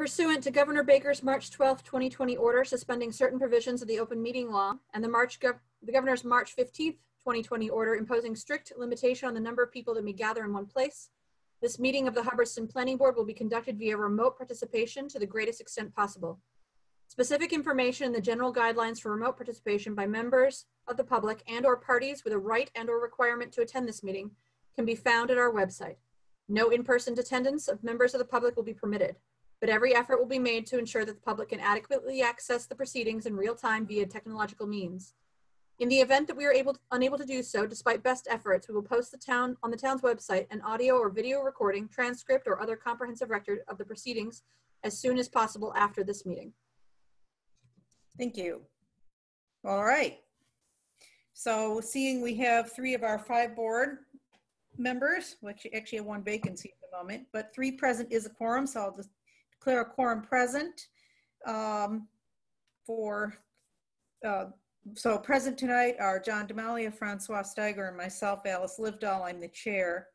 Pursuant to Governor Baker's March 12, 2020 order suspending certain provisions of the open meeting law and the Governor's March 15th, 2020 order imposing strict limitation on the number of people that may gather in one place, this meeting of the Hubbardston Planning Board will be conducted via remote participation to the greatest extent possible. Specific information and the general guidelines for remote participation by members of the public and/or parties with a right and/or requirement to attend this meeting can be found at our website. No in-person attendance of members of the public will be permitted, but every effort will be made to ensure that the public can adequately access the proceedings in real time via technological means. In the event that we are unable to do so, despite best efforts, we will post on the town's website an audio or video recording, transcript, or other comprehensive record of the proceedings as soon as possible after this meeting. Thank you. All right. So seeing we have 3 of our 5 board members, which actually have 1 vacancy at the moment, but 3 present is a quorum, so I'll just declare a quorum present. So present tonight are John Demalia, Francois Steiger, and myself, Alice Livedall. I'm the chair.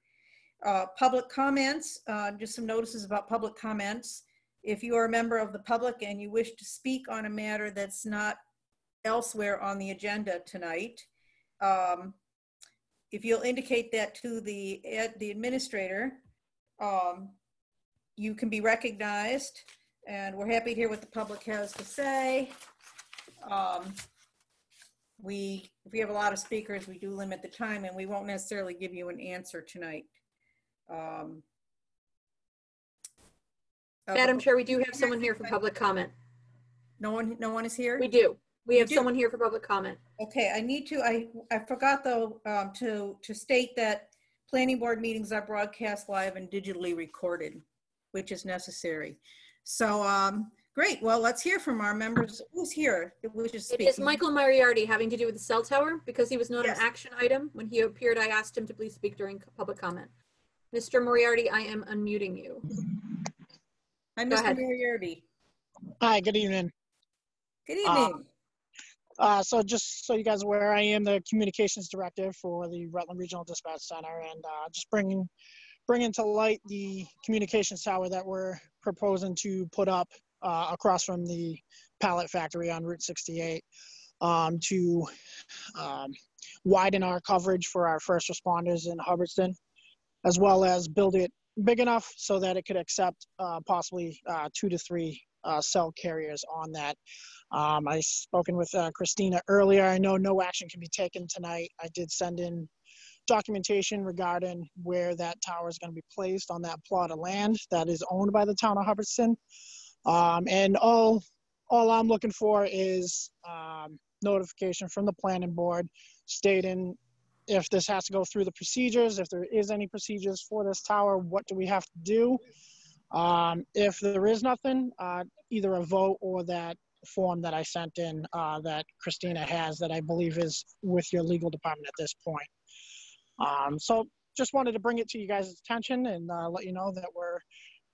Public comments, just some notices about public comments. If you are a member of the public and you wish to speak on a matter that's not elsewhere on the agenda tonight, if you'll indicate that to the administrator, you can be recognized, and we're happy to hear what the public has to say. If we have a lot of speakers, we do limit the time, and we won't necessarily give you an answer tonight. Madam Chair, we do have someone here for public comment. No one is here? We do. We have someone here for public comment. Okay, I forgot though to state that planning board meetings are broadcast live and digitally recorded, which is necessary. So great, well, let's hear from our members. Who's here that wishes to speak? It is Michael Moriarty, having to do with the cell tower. Because he was not an action item when he appeared, I asked him to please speak during public comment. Mr. Moriarty, I am unmuting you. Hi, Mr. Moriarty. Hi, good evening. Good evening. So just so you guys are aware, I am the communications director for the Rutland Regional Dispatch Center, and just bringing to light the communications tower that we're proposing to put up across from the pallet factory on Route 68 to widen our coverage for our first responders in Hubbardston, as well as build it big enough so that it could accept possibly 2 to 3 cell carriers on that. I spoken with Christina earlier. I know no action can be taken tonight. I did send in documentation regarding where that tower is going to be placed on that plot of land that is owned by the town of Hubbardston. And all I'm looking for is notification from the planning board stating if this has to go through the procedures, if there is any procedures for this tower, what do we have to do? If there is nothing, either a vote or that form that I sent in that Christina has that I believe is with your legal department at this point. So just wanted to bring it to you guys' attention and let you know that we're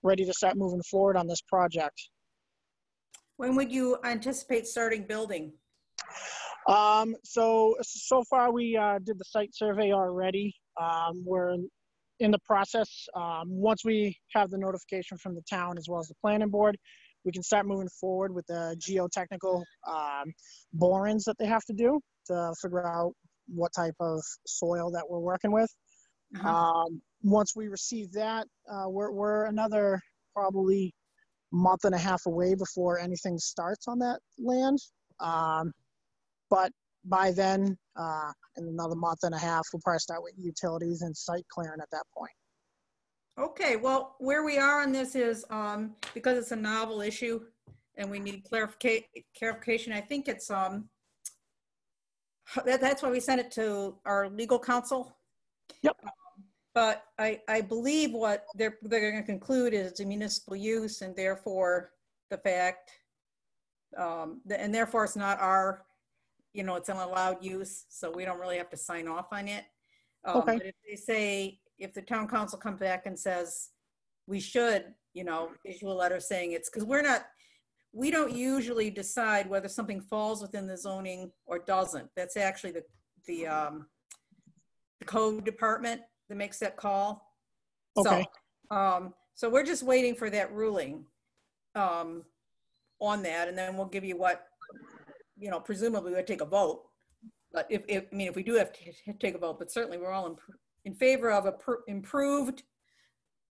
ready to start moving forward on this project. When would you anticipate starting building? So far we did the site survey already. We're in the process. Once we have the notification from the town as well as the planning board, we can start moving forward with the geotechnical borings. That they have to do to figure out what type of soil that we're working with. Once we receive that, we're another probably month and a half away before anything starts on that land. But by then, in another month and a half, we'll probably start with utilities and site clearing at that point. Okay, well, where we are on this is because it's a novel issue and we need clarification. I think it's that's why we sent it to our legal counsel. Yep. But I believe what they're going to conclude is a municipal use, and therefore the fact, and therefore it's not our, it's an allowed use, so we don't really have to sign off on it. Okay. But if they say, if the town council comes back and says we should, issue a letter saying it's, because we don't usually decide whether something falls within the zoning or doesn't. That's actually the code department that makes that call. Okay. So we're just waiting for that ruling. on that, and then we'll give you what, you know, presumably we'll take a vote. But I mean, if we do have to take a vote, but certainly we're all in favor of improved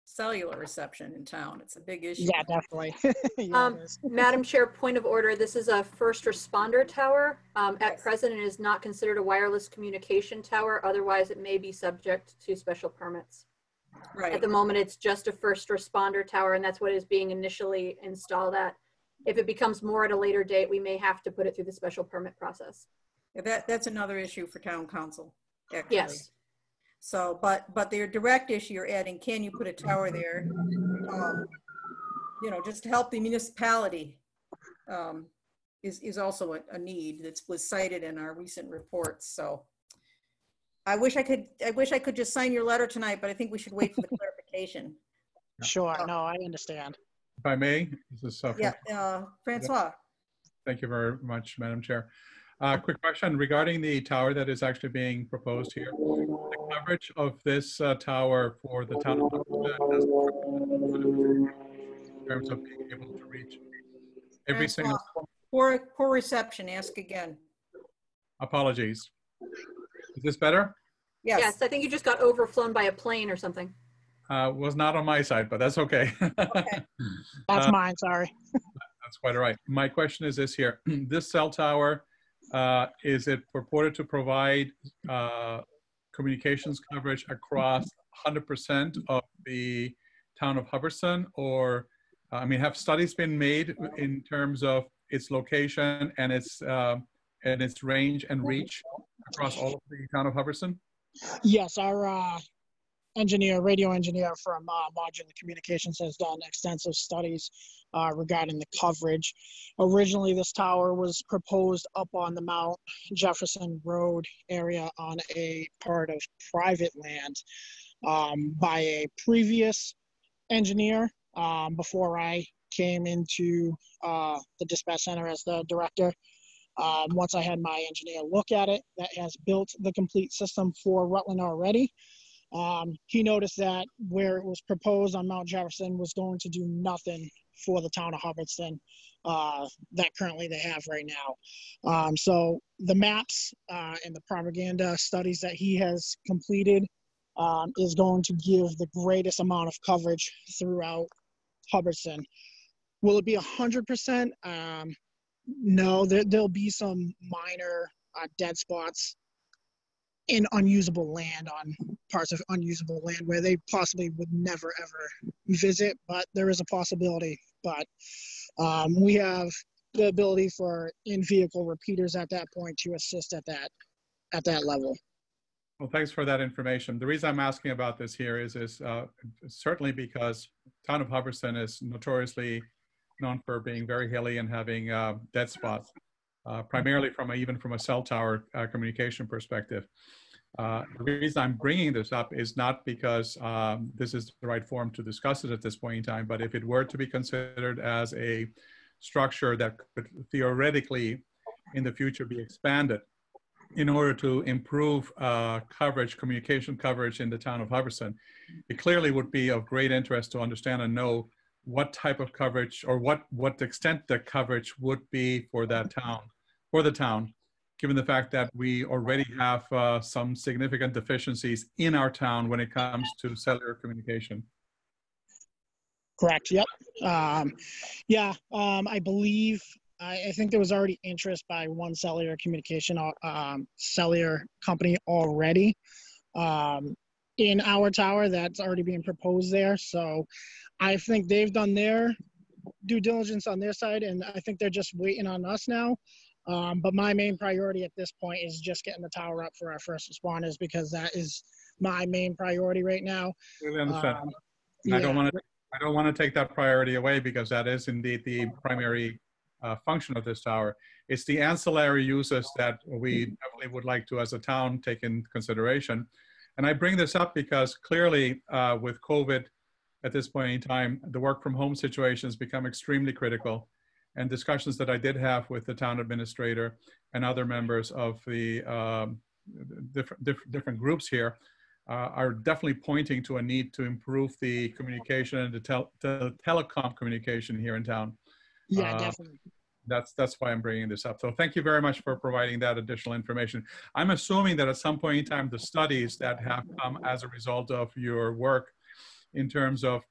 cellular reception in town. It's a big issue. Yeah, definitely. Yeah, it is. Madam Chair, point of order. This is a first responder tower. At Yes. present, it is not considered a wireless communication tower. Otherwise, it may be subject to special permits. Right. At the moment, it's just a first responder tower, and that's what is being initially installed at. If it becomes more at a later date, we may have to put it through the special permit process. Yeah, that's another issue for town council, actually. Yes. So, but their direct issue you're adding, can you put a tower there? You know, just to help the municipality is also a need that was cited in our recent reports. So I wish I could just sign your letter tonight, but I think we should wait for the clarification. Sure. No, I understand. If I may, this is Yeah, Francois. Thank you very much, Madam Chair. Quick question regarding the tower that is actually being proposed here. The coverage of this tower for the town of in terms of being able to reach every single. Poor reception. Ask again. Apologies. Is this better? Yes. Yes, I think you just got overflown by a plane or something. Was not on my side, but that's okay. Okay. That's mine, sorry. That's quite all right. My question is this here. This cell tower, is it purported to provide communications coverage across 100% of the town of Hubbardston? Or, I mean, have studies been made in terms of its location and its range and reach across all of the town of Hubbardston? Yes, our radio engineer from Modular Communications has done extensive studies regarding the coverage. Originally, this tower was proposed up on the Mount Jefferson Road area on a part of private land by a previous engineer before I came into the dispatch center as the director. Once I had my engineer look at it, that has built the complete system for Rutland already. He noticed that where it was proposed on Mount Jefferson was going to do nothing for the town of Hubbardston that currently they have right now. So the maps and the propaganda studies that he has completed is going to give the greatest amount of coverage throughout Hubbardston. Will it be 100%? No, there'll be some minor dead spots in unusable land, on parts of unusable land where they possibly would never ever visit, but there is a possibility. But we have the ability for in-vehicle repeaters at that point to assist at that level. Well, thanks for that information. The reason I'm asking about this here is certainly because town of Hubbardston is notoriously known for being very hilly and having dead spots, primarily even from a cell tower communication perspective. The reason I'm bringing this up is not because this is the right forum to discuss it at this point in time, but if it were to be considered as a structure that could theoretically in the future be expanded in order to improve coverage, communication coverage in the town of Hubbardston, it clearly would be of great interest to understand and know what type of coverage or what extent the coverage would be for that town, for the town, given the fact that we already have some significant deficiencies in our town when it comes to cellular communication. Correct. Yep. Yeah. I believe, I think there was already interest by one cellular communication cellular company already in our tower that's already being proposed there. So I think they've done their due diligence on their side, and I think they're just waiting on us now. But my main priority at this point is just getting the tower up for our first responders, because that is my main priority right now. Really understand. Yeah. I don't want to take that priority away, because that is indeed the primary function of this tower. It's the ancillary uses that we definitely would like to, as a town, take in consideration. And I bring this up because clearly with COVID at this point in time, the work from home situation has become extremely critical. And discussions that I did have with the town administrator and other members of the different groups here are definitely pointing to a need to improve the communication and the telecom communication here in town. Yeah, definitely. That's why I'm bringing this up. So thank you very much for providing that additional information. I'm assuming that at some point in time, the studies that have come as a result of your work in terms of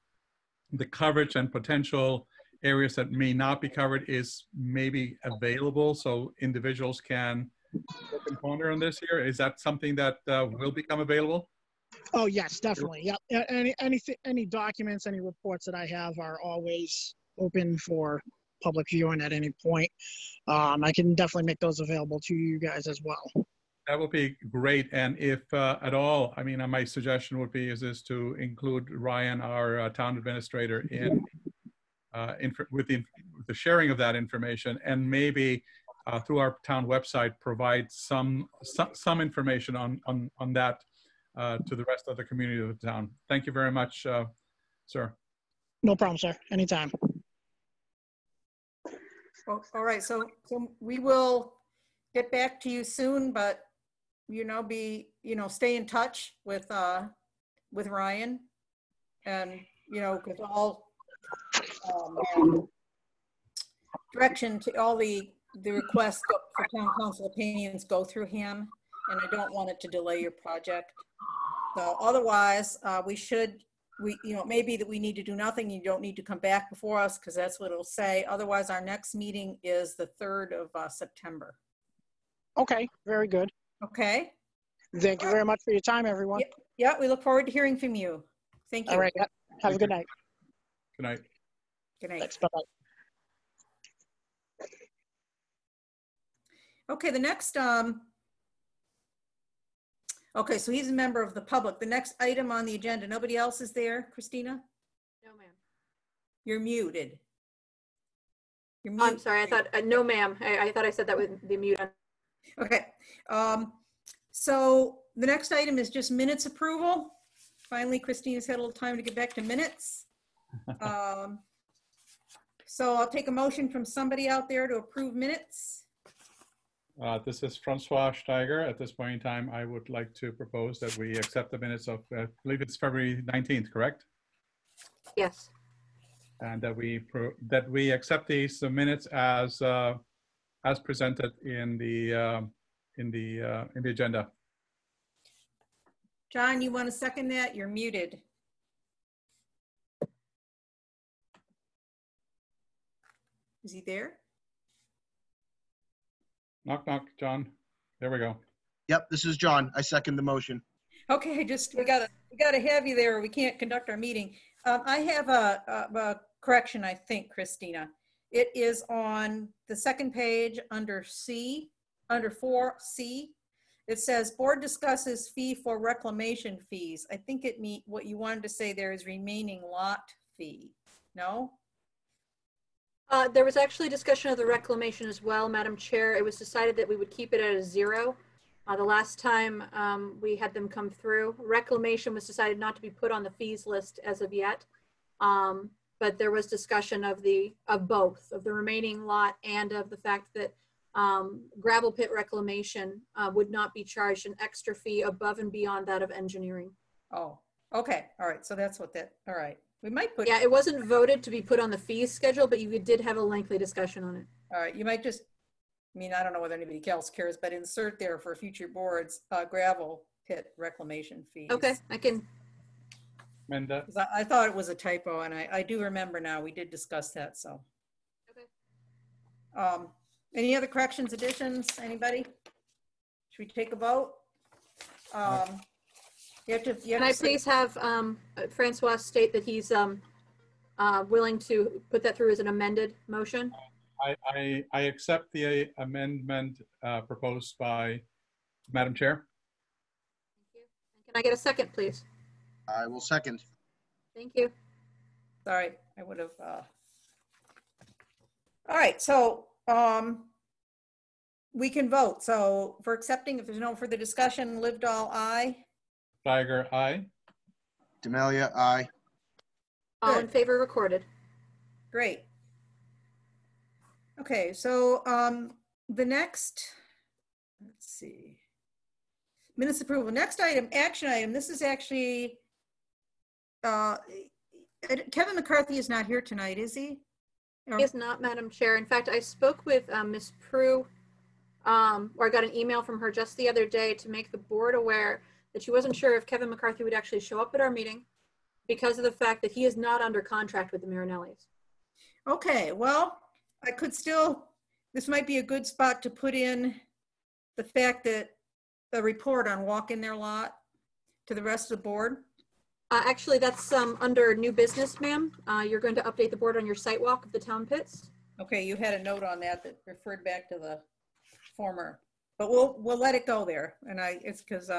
the coverage and potential areas that may not be covered is maybe available so individuals can look and ponder on this here. Is that something that will become available? Oh, yes, definitely. Yep. Any documents, any reports that I have are always open for public viewing at any point. I can definitely make those available to you guys as well. That would be great. And if at all, I mean, my suggestion would be is to include Ryan, our town administrator, with the sharing of that information, and maybe through our town website provide some information on that to the rest of the community of the town. Thank you very much, sir. No problem, sir. Anytime. Well, all right, so we will get back to you soon, but stay in touch with Ryan, and with all direction to all the requests for town council opinions go through him, and I don't want it to delay your project. So otherwise, maybe that we need to do nothing. You don't need to come back before us because that's what it'll say. Otherwise, our next meeting is the 3rd of September. Okay, very good. Okay. Thank you very much for your time, everyone. Yeah, we look forward to hearing from you. Thank you. All right. Have a good night. Good night. Good night. Thanks. Bye-bye. Okay, the next, okay, so he's a member of the public. The next item on the agenda, nobody else is there, Christina? No, ma'am. You're muted. You're I'm sorry, I thought, no, ma'am. I thought I said that with the mute on. Okay, so the next item is just minutes approval. Finally, Christina's had a little time to get back to minutes. So I'll take a motion from somebody out there to approve minutes. This is Francois Steiger. At this point in time, I would like to propose that we accept the minutes of, I believe it's February 19th, correct? Yes. And that we accept these minutes as presented in the agenda. John, you want to second that? You're muted. Is he there? Knock, knock, John. There we go. Yep, this is John. I second the motion. Okay, we gotta have you there or we can't conduct our meeting. I have a correction, I think, Christina. It is on the second page under C, under 4C. It says board discusses fee for reclamation fees. I think what you wanted to say there is remaining lot fee. No? There was actually discussion of the reclamation as well, Madam Chair. It was decided that we would keep it at a 0. The last time we had them come through, reclamation was decided not to be put on the fees list as of yet. But there was discussion of both, of the remaining lot and of the fact that gravel pit reclamation would not be charged an extra fee above and beyond that of engineering. Oh, okay. All right. So that's what that, all right. We might put. Yeah, it wasn't voted to be put on the fees schedule, but you did have a lengthy discussion on it. All right. You might just, I mean, I don't know whether anybody else cares, but insert there for future boards, gravel pit reclamation fees. Okay, I can. And I thought it was a typo, and I do remember now. We did discuss that. So. Okay. Any other corrections, additions? Anybody? Should we take a vote? Can I please have Francois state that he's willing to put that through as an amended motion? I accept the amendment proposed by Madam Chair. Thank you. And can I get a second, please? I will second. Thank you. Sorry, I would have. All right, so we can vote. So for accepting, if there's no further discussion, Livedall, aye. Steiger, aye. D'Amelia, aye. All in favor recorded. Great. Okay, so the next, let's see. Minutes approval. Next item, action item. This is actually, Kevin McCarthy is not here tonight, is he? Or- He is not, Madam Chair. In fact, I spoke with Ms. Prue, or I got an email from her just the other day to make the board aware that she wasn't sure if Kevin McCarthy would actually show up at our meeting because of the fact that he is not under contract with the Marinellis. Okay, well, I could still, this might be a good spot to put in the fact that the report on walk in their lot to the rest of the board. Actually, that's under new business, ma'am. You're going to update the board on your site walk of the town pits. Okay, you had a note on that that referred back to the former, but we'll let it go there. And it's because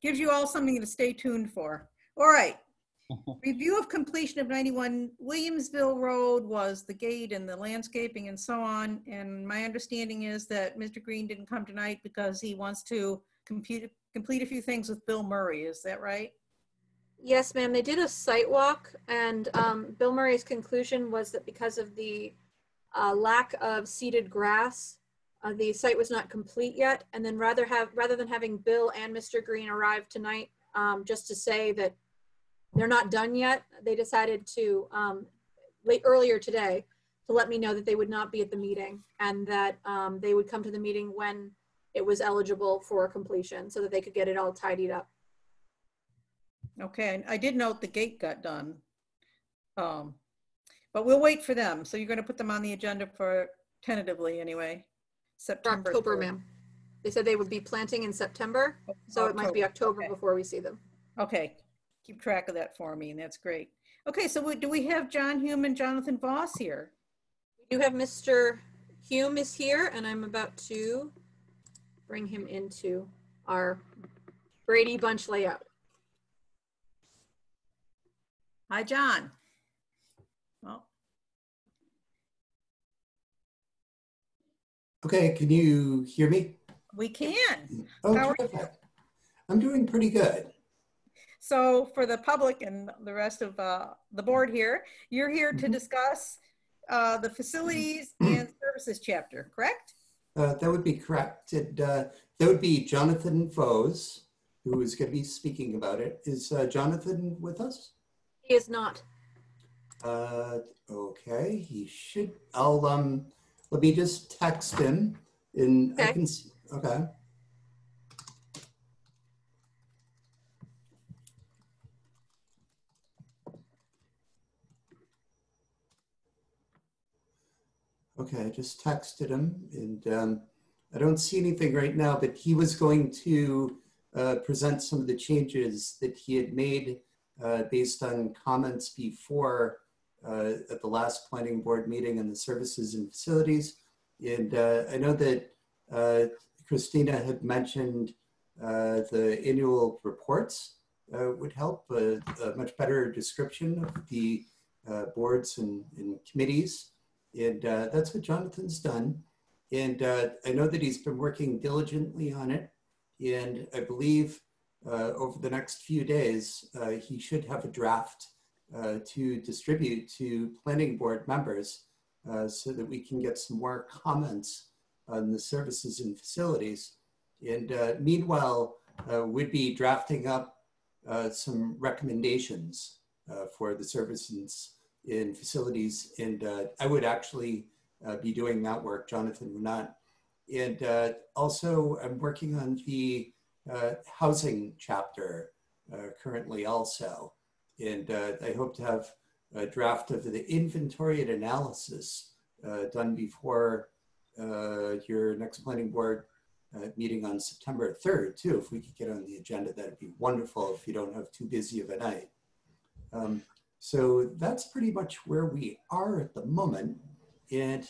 gives you all something to stay tuned for. All right. Review of completion of 91 Williamsville Road was the gate and the landscaping and so on. And my understanding is that Mr. Green didn't come tonight because he wants to complete a few things with Bill Murray. Is that right? Yes, ma'am. They did a site walk, and Bill Murray's conclusion was that because of the lack of seeded grass, the site was not complete yet. And then rather than having Bill and Mr. Green arrive tonight, just to say that they're not done yet, they decided to earlier today to let me know that they would not be at the meeting and that they would come to the meeting when it was eligible for completion so that they could get it all tidied up. Okay, I did note the gate got done, but we'll wait for them. So you're going to put them on the agenda for tentatively anyway, September. For October, 3rd. ma'am. They said they would be planting in September, so it might be October okay. before we see them. Okay, keep track of that for me, and that's great. Okay, so do we have John Hume and Jonathan Voss here? We do have Mr. Hume is here, and I'm about to bring him into our Brady Bunch layout. Hi, John. Well, okay, can you hear me? we can. Oh, How are terrific. I'm doing pretty good. So for the public and the rest of the board here, you're here to discuss the facilities and services chapter, correct? That would be correct. That would be Jonathan Vose, who is going to be speaking about it. Is Jonathan with us? He is not. Okay, he should. I'll let me just text him, and Okay. I can see. Okay. Okay, I just texted him, and I don't see anything right now, but he was going to present some of the changes that he had made based on comments before at the last planning board meeting on the services and facilities. And I know that Christina had mentioned the annual reports would help, a much better description of the boards and committees. And that's what Jonathan's done. And I know that he's been working diligently on it. And I believe over the next few days, he should have a draft to distribute to planning board members so that we can get some more comments on the services and facilities. And meanwhile, we'd be drafting up some recommendations for the services in facilities, and I would actually be doing that work. Jonathan would not. And also, I'm working on the housing chapter currently also, and I hope to have a draft of the inventory and analysis done before your next planning board meeting on September 3rd too. If we could get on the agenda, that'd be wonderful if you don't have too busy of a night. So that's pretty much where we are at the moment. And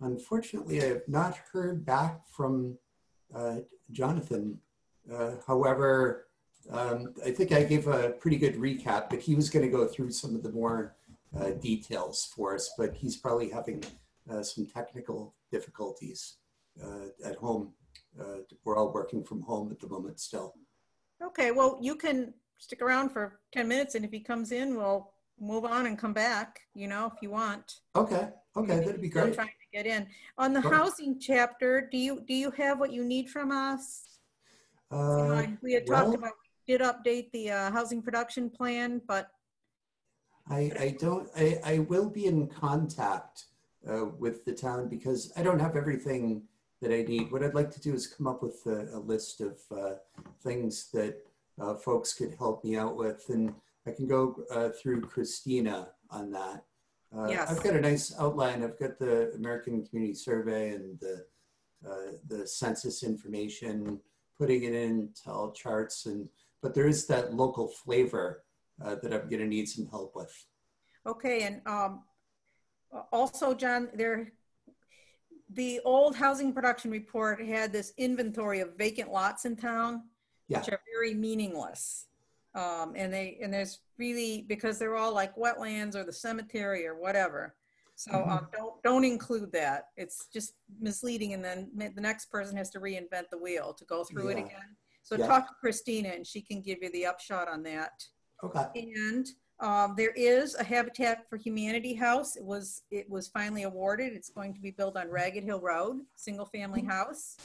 unfortunately, I have not heard back from Jonathan. However, I think I gave a pretty good recap, but he was going to go through some of the more details for us, but he's probably having some technical difficulties at home. We're all working from home at the moment still. Okay, well, you can stick around for 10 minutes, and if he comes in, we'll move on and come back, you know, if you want. Okay, that'd be great. Trying to get in. On the housing chapter, do you have what you need from us? We had talked well, about, we did update the housing production plan, but I will be in contact with the town because I don't have everything that I need. What I'd like to do is come up with a list of things that folks could help me out with, and I can go through Christina on that. yes. I've got a nice outline. I've got the American Community Survey and the census information, putting it into all charts, but there is that local flavor that I'm going to need some help with. Okay, and also, John, the old housing production report had this inventory of vacant lots in town, Yeah. which are very meaningless. And there's really, because they're all like wetlands or the cemetery or whatever. So don't include that. It's just misleading, and then the next person has to reinvent the wheel to go through it again. So talk to Christina and she can give you the upshot on that. Okay. And there is a Habitat for Humanity house. It was finally awarded. It's going to be built on Ragged Hill Road, single family house.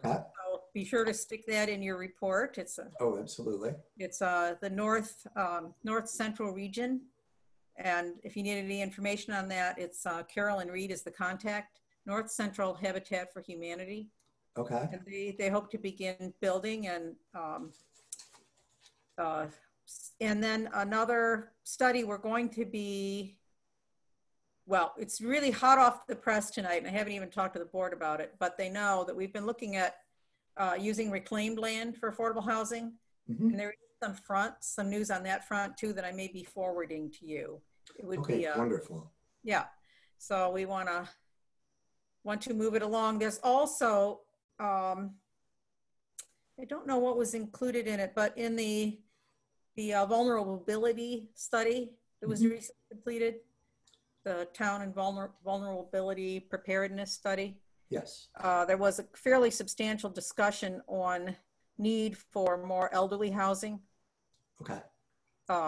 Okay. So be sure to stick that in your report. It's absolutely. It's the north central region. And if you need any information on that, it's Carolyn Reed is the contact. North Central Habitat for Humanity. Okay. And they hope to begin building, and then another study we're going to be, well, it's really hot off the press tonight, and I haven't even talked to the board about it, but they know that we've been looking at using reclaimed land for affordable housing. And there is some news on that front too that I may be forwarding to you. It would be wonderful. Yeah, so we want to move it along. There's also I don't know what was included in it, but in the vulnerability study that was recently completed, the town and vulnerability preparedness study. Yes. There was a fairly substantial discussion on need for more elderly housing. Okay.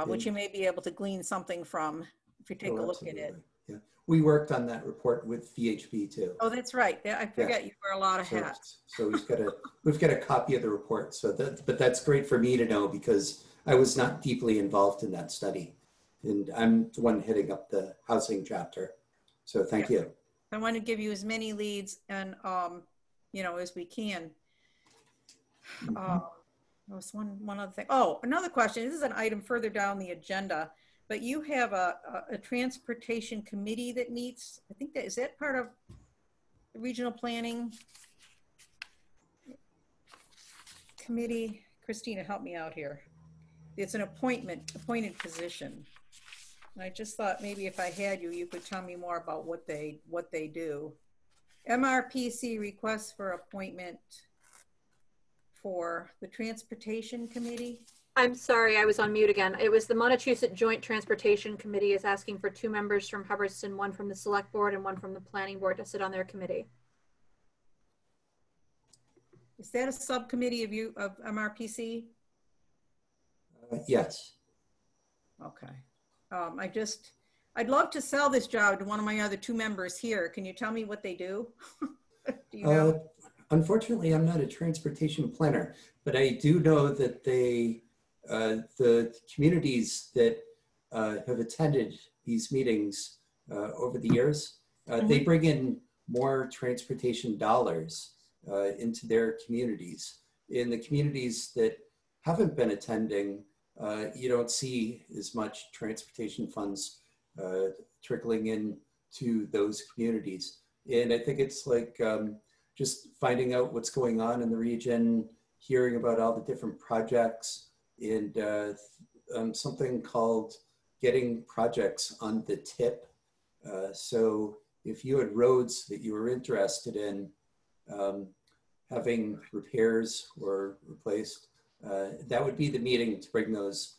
Which you may be able to glean something from if you take a look at it. Yeah, we worked on that report with VHB too. Oh, that's right. I forget you wear a lot of hats. So we've got a copy of the report. But that's great for me to know because I was not deeply involved in that study, and I'm the one heading up the housing chapter. So thank you. I want to give you as many leads and as we can. There was one other thing. Oh, another question. This is an item further down the agenda, but you have a transportation committee that meets. I think is that part of the regional planning committee? Christina, help me out here. It's an appointed position. And I just thought maybe if I had you, you could tell me more about what they do. MRPC requests for appointment for the Transportation Committee. I'm sorry, I was on mute again. It was the Montechusett Joint Transportation Committee is asking for 2 members from Hubbardston, 1 from the Select Board and 1 from the Planning Board to sit on their committee. Is that a subcommittee of MRPC? Yes. Okay. I'd love to sell this job to one of my other 2 members here. Can you tell me what they do? Do you know? Unfortunately, I'm not a transportation planner, but I do know that the communities that have attended these meetings over the years, they bring in more transportation dollars into their communities. In the communities that haven't been attending, you don't see as much transportation funds trickling in to those communities. And I think it's like, just finding out what's going on in the region, hearing about all the different projects, and something called getting projects on the tip. So if you had roads that you were interested in having repairs or replaced, that would be the meeting to bring those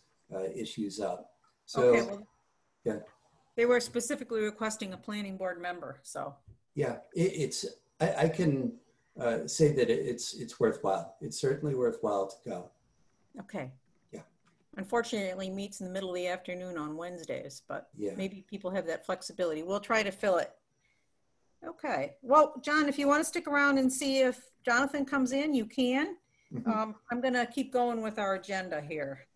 issues up. So, okay, well, yeah. They were specifically requesting a planning board member, so. Yeah, I can say that it's worthwhile. It's certainly worthwhile to go. Okay. Yeah. Unfortunately, it meets in the middle of the afternoon on Wednesdays, but yeah, maybe people have that flexibility. We'll try to fill it. Okay. Well, John, if you want to stick around and see if Jonathan comes in, you can. I'm going to keep going with our agenda here,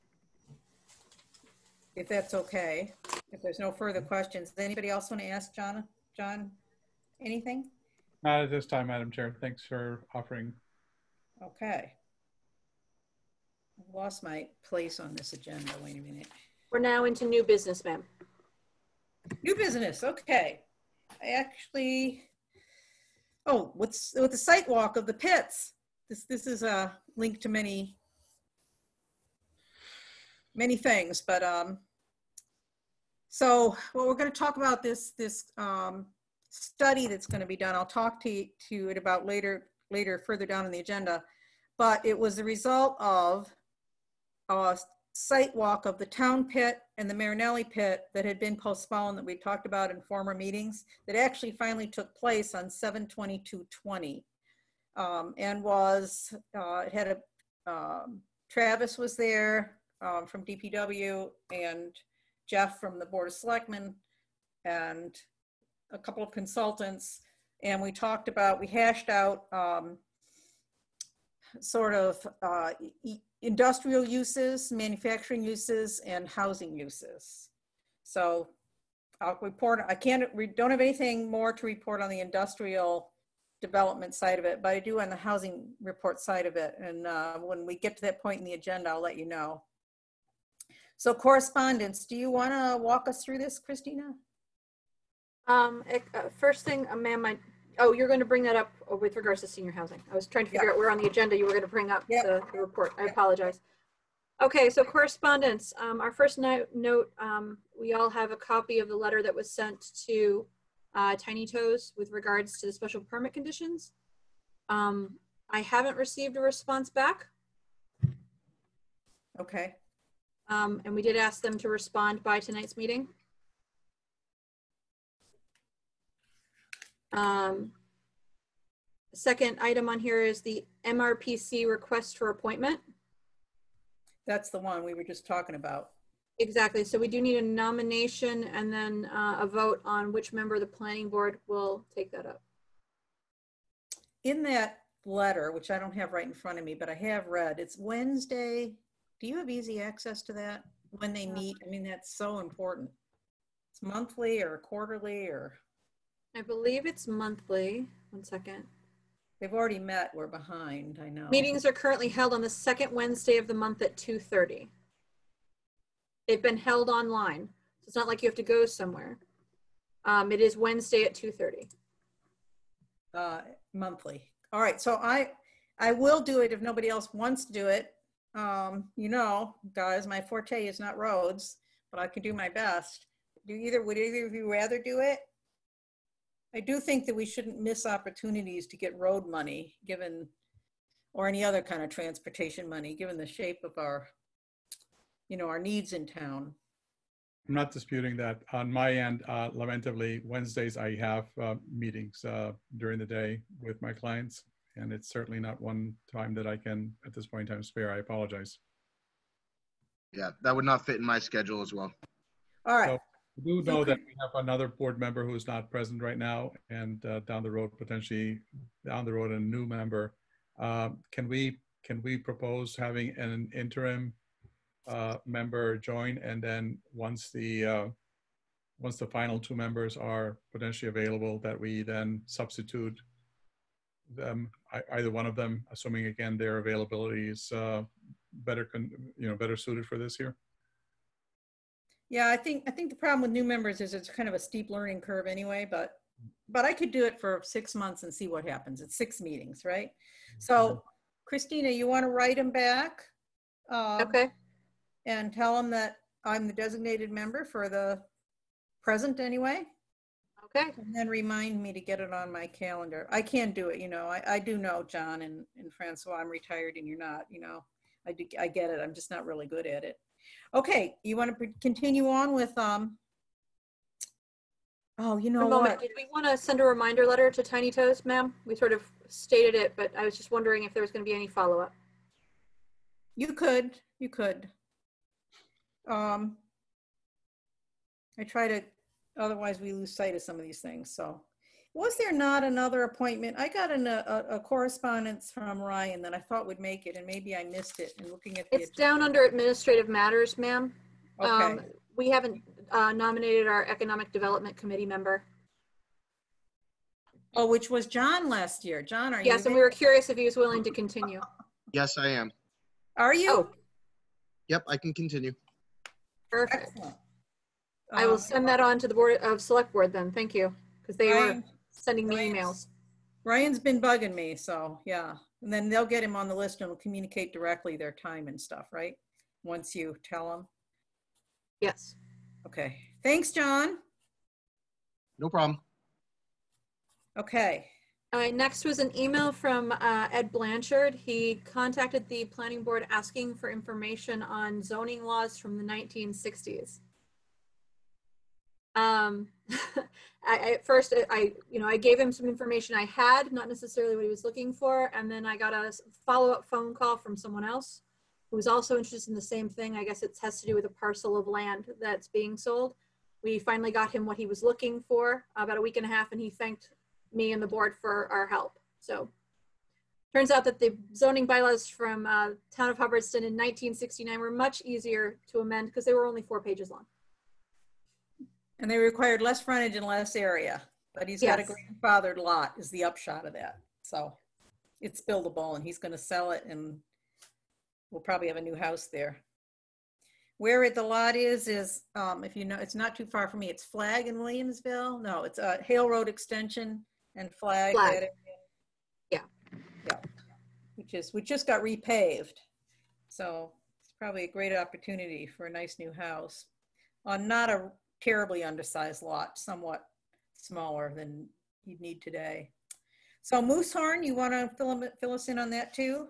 if that's okay. If there's no further questions, does anybody else want to ask John anything? Not at this time, Madam Chair. Thanks for offering. Okay. I've lost my place on this agenda. Wait a minute. We're now into new business, ma'am. New business. Okay. I actually, oh, with the site walk of the pits. This is a link to many things, but so what we're going to talk about this study that's going to be done. I'll talk to you about later further down in the agenda, but it was the result of a site walk of the town pit and the Marinelli pit that had been postponed, that we talked about in former meetings, that actually finally took place on 7/22/20, and was it had a Travis was there from DPW, and Jeff from the Board of Selectmen, and a couple of consultants, and we hashed out sort of industrial uses, manufacturing uses, and housing uses. So I'll report, we don't have anything more to report on the industrial development side of it, but I do on the housing report side of it. And when we get to that point in the agenda, I'll let you know. So correspondence, do you want to walk us through this, Christina? First thing, ma'am, oh, you're going to bring that up with regards to senior housing. I was trying to figure out where on the agenda you were going to bring up the report. I apologize. Okay, so correspondence. Our first note, we all have a copy of the letter that was sent to Tiny Toes with regards to the special permit conditions. I haven't received a response back. Okay. And we did ask them to respond by tonight's meeting. Second item on here is the MRPC request for appointment. That's the one we were just talking about. Exactly. So we do need a nomination and then a vote on which member of the planning board will take that up. In that letter, which I don't have right in front of me, but I have read, it's Wednesday. Do you have easy access to that when they meet? I mean, that's so important. It's monthly or quarterly or? I believe it's monthly. 1 second. They've already met. We're behind, I know. Meetings are currently held on the second Wednesday of the month at 2:30. They've been held online. So it's not like you have to go somewhere. It is Wednesday at 2:30. Monthly. All right, so I will do it if nobody else wants to do it. You know, guys, my forte is not roads, but I can do my best. Would either of you rather do it? I do think that we shouldn't miss opportunities to get road money given, or any other kind of transportation money, given the shape of our, our needs in town. I'm not disputing that. On my end, lamentably, Wednesdays I have meetings during the day with my clients, and it's certainly not one time that I can, at this point in time, spare. I apologize. Yeah, that would not fit in my schedule as well. All right. So I do know that we have another board member who is not present right now, and down the road, potentially down the road, a new member. Can we propose having an interim member join, and then once the final two members are potentially available, that we then substitute them, either one of them, assuming again their availability is better suited for this year? Yeah, I think the problem with new members is it's kind of a steep learning curve anyway, but I could do it for 6 months and see what happens. It's 6 meetings, right? So Christina, you want to write them back? Okay. And tell them that I'm the designated member for the present anyway. Okay. And then remind me to get it on my calendar. I can do it, I do know John and Francois, I'm retired and you're not, I get it. I'm just not really good at it. Okay, you want to continue on with, One moment. Did we want to send a reminder letter to Tiny Toes, ma'am? We sort of stated it, but I was just wondering if there was going to be any follow-up. You could. I try to, otherwise we lose sight of some of these things. So Was there not another appointment? I got a correspondence from Ryan that I thought would make it, and maybe I missed it in looking at the It's down under administrative matters, ma'am. Okay. We haven't nominated our economic development committee member. Oh, which was John last year. John, are you Yes, and we there? were curious if he was willing to continue. Yes, I am. Are you? Oh, Yep, I can continue. perfect. Excellent. I will send that on to the Board of Select Board then. Thank you. Because they were Ryan- sending me Ryan's- emails. Ryan's been bugging me, so yeah. And then they'll get him on the list and will communicate directly their time and stuff, right? Once you tell them. Yes. Okay. Thanks, John. No problem. Okay. All right, next was an email from Ed Blanchard. He contacted the planning board asking for information on zoning laws from the 1960s. At first, I gave him some information I had, not necessarily what he was looking for, and then I got a follow-up phone call from someone else who was also interested in the same thing. I guess it has to do with a parcel of land that's being sold. We finally got him what he was looking for about a week and a half, and he thanked me and the board for our help. So turns out that the zoning bylaws from town of Hubbardston in 1969 were much easier to amend because they were only 4 pages long. And they required less frontage and less area, but he's got a Yes. grandfathered lot is the upshot of that. So it's buildable and he's going to sell it and we'll probably have a new house there. Where the lot is, if you know, it's not too far from me. It's Flag in Williamsville. No, it's Hale Road Extension and Flag. Flag. Yeah. Which just got repaved. So it's probably a great opportunity for a nice new house on not a terribly undersized lot, somewhat smaller than you'd need today. So Moosehorn, you want to fill us in on that too?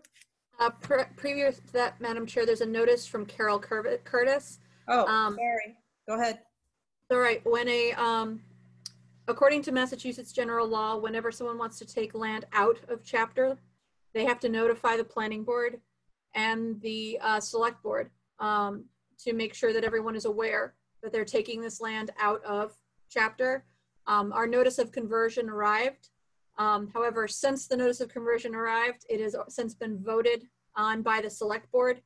Previous to that, Madam Chair, there's a notice from Carol Curtis. Oh, sorry. Go ahead. All right. When according to Massachusetts general law, whenever someone wants to take land out of chapter, they have to notify the planning board and the select board to make sure that everyone is aware that they're taking this land out of chapter. Our notice of conversion arrived. However, since the notice of conversion arrived, it has since been voted on by the select board.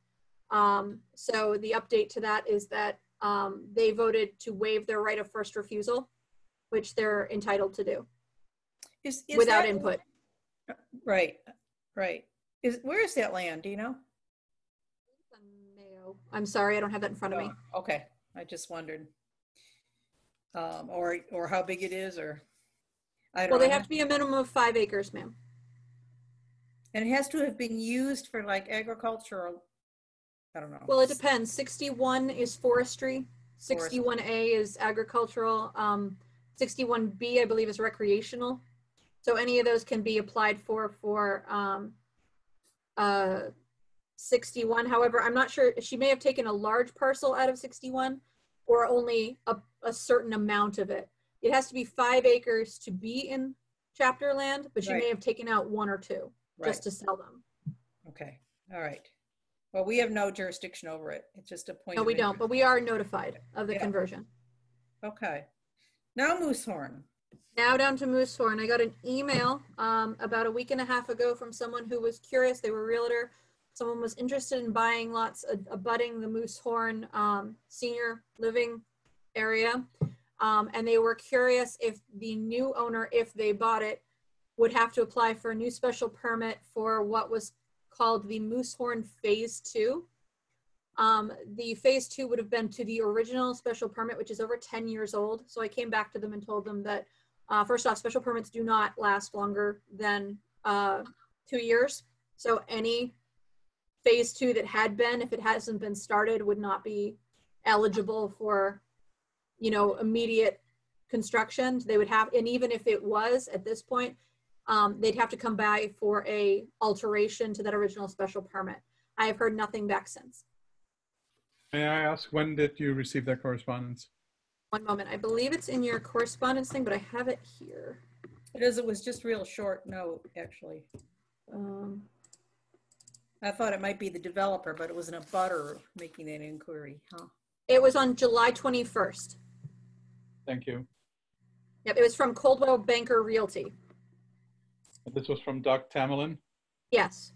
So the update to that is that they voted to waive their right of first refusal, which they're entitled to do Is without that, input. Right. Where is that land? Do you know? I'm sorry, I don't have that in front of me. Oh, okay. I just wondered. Or how big it is, or I don't know. Well, they have to be a minimum of 5 acres, ma'am. And it has to have been used for like agricultural, I don't know. Well, it depends. 61 is forestry. 61A is agricultural. 61B, I believe, is recreational. So any of those can be applied for 61. However, I'm not sure. She may have taken a large parcel out of 61 or only a certain amount of it. It has to be 5 acres to be in chapter land, but she may have taken out 1 or 2 just to sell them. Okay. All right. Well, we have no jurisdiction over it. It's just a point. No, of we don't, interest. but we are notified of the Yeah. conversion. Okay. Now Moosehorn. Now down to Moosehorn. I got an email about a week and a half ago from someone who was curious. They were a realtor. Someone was interested in buying lots abutting the Moosehorn senior living area. And they were curious if the new owner, if they bought it, would have to apply for a new special permit for what was called the Moosehorn Phase 2. The Phase 2 would have been to the original special permit, which is over 10 years old. So I came back to them and told them that, first off, special permits do not last longer than 2 years. So any Phase 2 that had been, if it hasn't been started, would not be eligible for, immediate construction. They would have, and even if it was at this point, they'd have to come by for a alteration to that original special permit. I have heard nothing back since. May I ask, when did you receive that correspondence? One moment. I believe it's in your correspondence thing, but I have it here. It was just real short note, actually. I thought it might be the developer, but it was an abutter making an inquiry, huh? It was on July 21st. Thank you. Yep, it was from Coldwell Banker Realty. This was from Doug Tamerlan. Yes,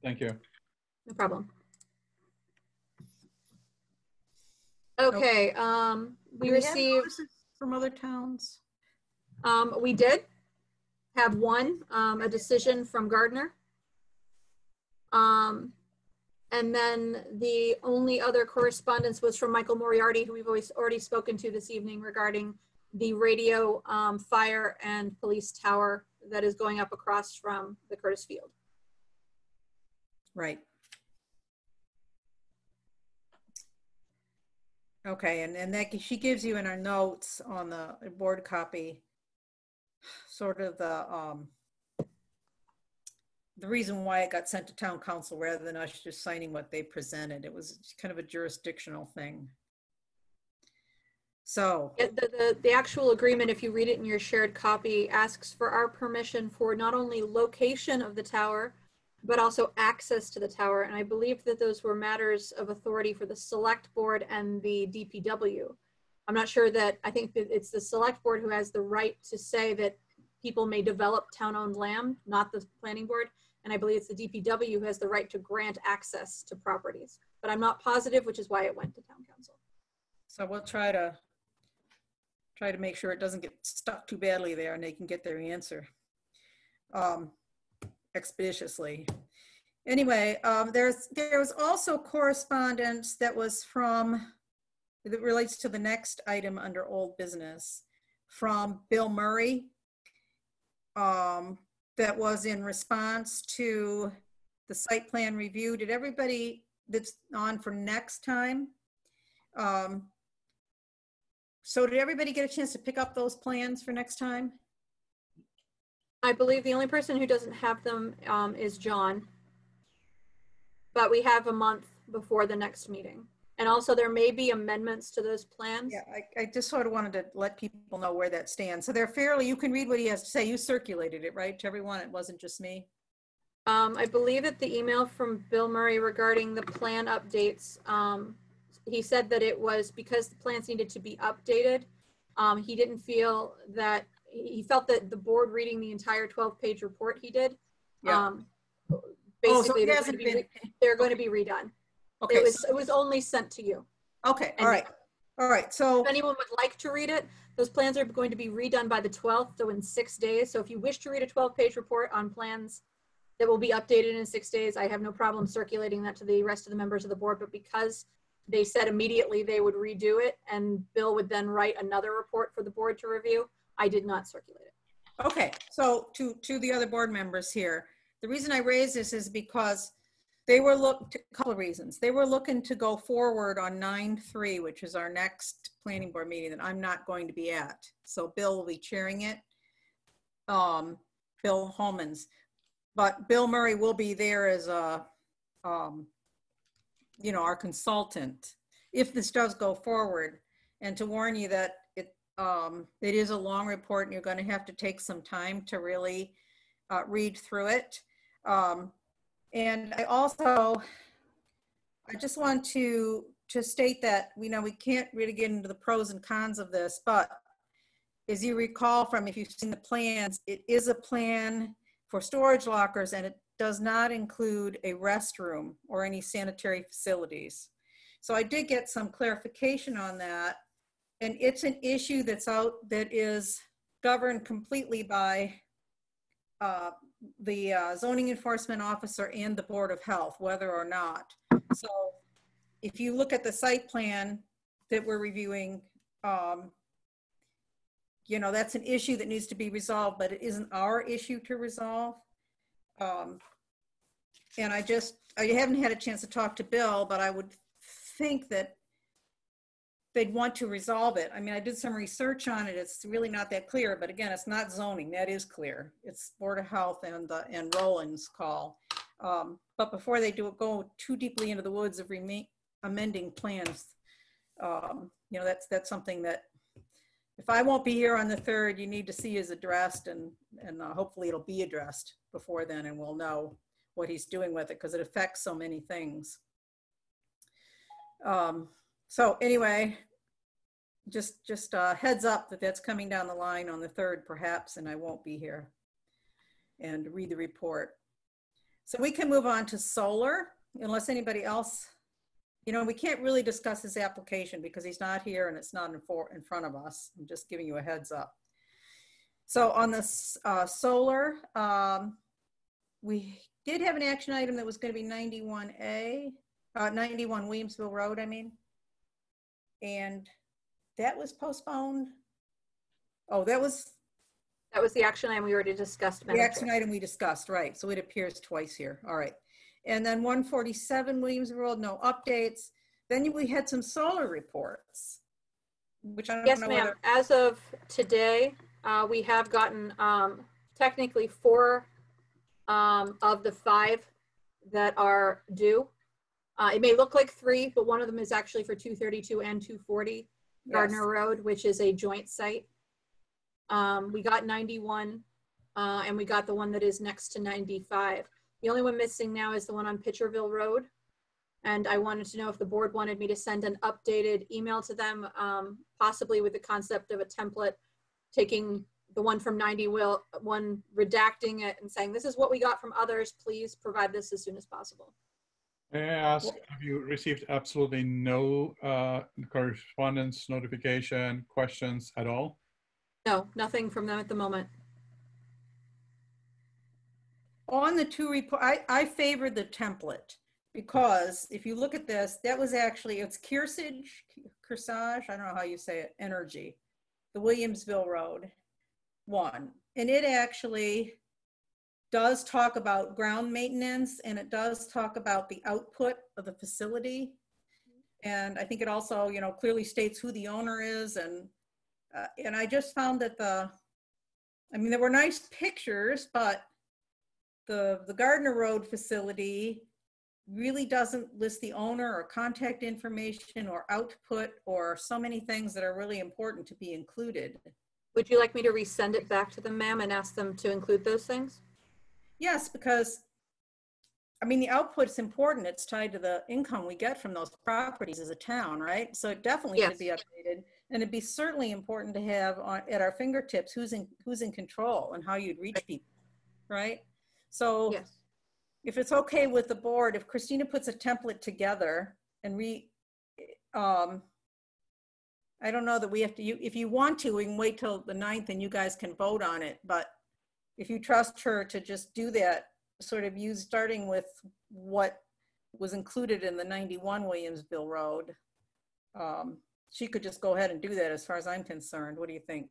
Thank you. no problem. Okay, we Do we have received, notices from other towns? we did have one, a decision from Gardner. And then the only other correspondence was from Michael Moriarty, who we've already spoken to this evening regarding the radio, fire and police tower that is going up across from the Curtis Field. Right. Okay, and that she gives you in our notes on the board copy, sort of the reason why it got sent to town council rather than us just signing what they presented. It was kind of a jurisdictional thing. So The actual agreement, if you read it in your shared copy, asks for our permission for not only location of the tower, but also access to the tower. And I believe that those were matters of authority for the select board and the DPW. I'm not sure that, I think that it's the select board who has the right to say that people may develop town-owned land, not the planning board. And I believe it's the DPW who has the right to grant access to properties. But I'm not positive, which is why it went to town council. so we'll try to make sure it doesn't get stuck too badly there and they can get their answer expeditiously. Anyway, there was also correspondence that was that relates to the next item under old business from Bill Murray. That was in response to the site plan review. Did everybody that's on for next time? So did everybody get a chance to pick up those plans for next time? I believe the only person who doesn't have them is John. But we have a month before the next meeting. And also there may be amendments to those plans. Yeah, I just sort of wanted to let people know where that stands. So they're fairly, you can read what he has to say. You circulated it, right, to everyone? It wasn't just me? I believe that the email from Bill Murray regarding the plan updates, he said that it was because the plans needed to be updated. He didn't feel that, he felt that the board reading the entire 12-page report he did, Yeah. basically So they're going to be redone. Okay. It was only sent to you. Okay, all right. All right, so. If anyone would like to read it, those plans are going to be redone by the 12th, so in 6 days. So if you wish to read a 12-page report on plans that will be updated in 6 days, I have no problem circulating that to the rest of the members of the board. But because they said immediately they would redo it and Bill would then write another report for the board to review, I did not circulate it. Okay, so to the other board members here, the reason I raise this is because they were a couple of reasons. They were looking to go forward on 9/3, which is our next planning board meeting that I'm not going to be at. So Bill will be chairing it, Bill Holmans. But Bill Murray will be there as a, our consultant if this does go forward. And to warn you that it is a long report and you're going to have to take some time to really read through it. And I just want to state that, we can't really get into the pros and cons of this, but as you recall from, if you've seen the plans, it is a plan for storage lockers and it does not include a restroom or any sanitary facilities. So I did get some clarification on that. And it's an issue that is governed completely by the zoning enforcement officer and the Board of Health, whether or not. So if you look at the site plan that we're reviewing, that's an issue that needs to be resolved, but it isn't our issue to resolve. And I haven't had a chance to talk to Bill, but I would think that they'd want to resolve it. I mean, I did some research on it. It's really not that clear, but again, it's not zoning. That is clear. It's Board of Health and Roland's call. But before they go too deeply into the woods of amending plans, that's something that if I won't be here on the 3rd, you need to see is addressed, and hopefully it'll be addressed before then, and we'll know what he's doing with it because it affects so many things. So anyway, just a heads up that that's coming down the line on the 3rd perhaps, and I won't be here and read the report. So we can move on to solar unless anybody else, you know, we can't really discuss his application because he's not here and it's not in front of us. I'm just giving you a heads up. So on this solar, we did have an action item that was going to be 91A, 91 Williamsville Road, I mean. And that was postponed. Oh, that was the action item we already discussed. the action item we discussed, right? So it appears twice here. All right. And then 147 Williamsville Road, no updates. Then we had some solar reports, which I don't Yes, know ma'am. whether. As of today, we have gotten technically 4 of the 5 that are due. It may look like 3, but one of them is actually for 232 and 240 Gardner Road, which is a joint site. We got 91, and we got the one that is next to 95. The only one missing now is the one on Pitcherville Road. And I wanted to know if the board wanted me to send an updated email to them, possibly with the concept of a template, taking the one from 91, redacting it and saying, this is what we got from others. Please provide this as soon as possible. May I ask, have you received absolutely no correspondence, notification, questions at all? No, nothing from them at the moment. On the 2 report, I favored the template because if you look at this, that was actually, it's Kearsage, I don't know how you say it, Energy, the Williamsville Road one. And it actually does talk about ground maintenance and it does talk about the output of the facility. And I think it also, you know, clearly states who the owner is. And I just found that I mean, there were nice pictures, but the Gardner Road facility really doesn't list the owner or contact information or output or so many things that are really important to be included. Would you like me to resend it back to them, ma'am, and ask them to include those things? Yes, because I mean, the output's important. It's tied to the income we get from those properties as a town, right? So it definitely should be updated. And it'd be certainly important to have at our fingertips who's in control and how you'd reach people, right? So if it's okay with the board, if Christina puts a template together and I don't know that we have to, if you want to, we can wait till the 9th and you guys can vote on it. But if you trust her to just do that, sort of starting with what was included in the 91 Williamsville Road, she could just go ahead and do that as far as I'm concerned. What do you think?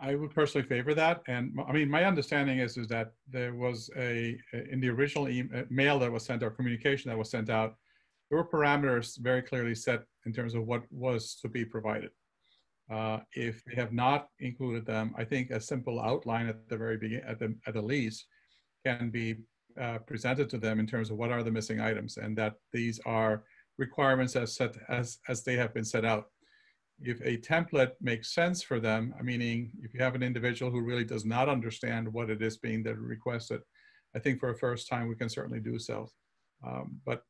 I would personally favor that. And I mean, my understanding is that there was in the original mail that was sent, or communication that was sent out, there were parameters very clearly set in terms of what was to be provided. If they have not included them, I think a simple outline at the very beginning, at the least, can be presented to them in terms of what are the missing items, and that these are requirements as they have been set out. If a template makes sense for them, meaning if you have an individual who really does not understand what it is being that requested, I think for a first time we can certainly do so. But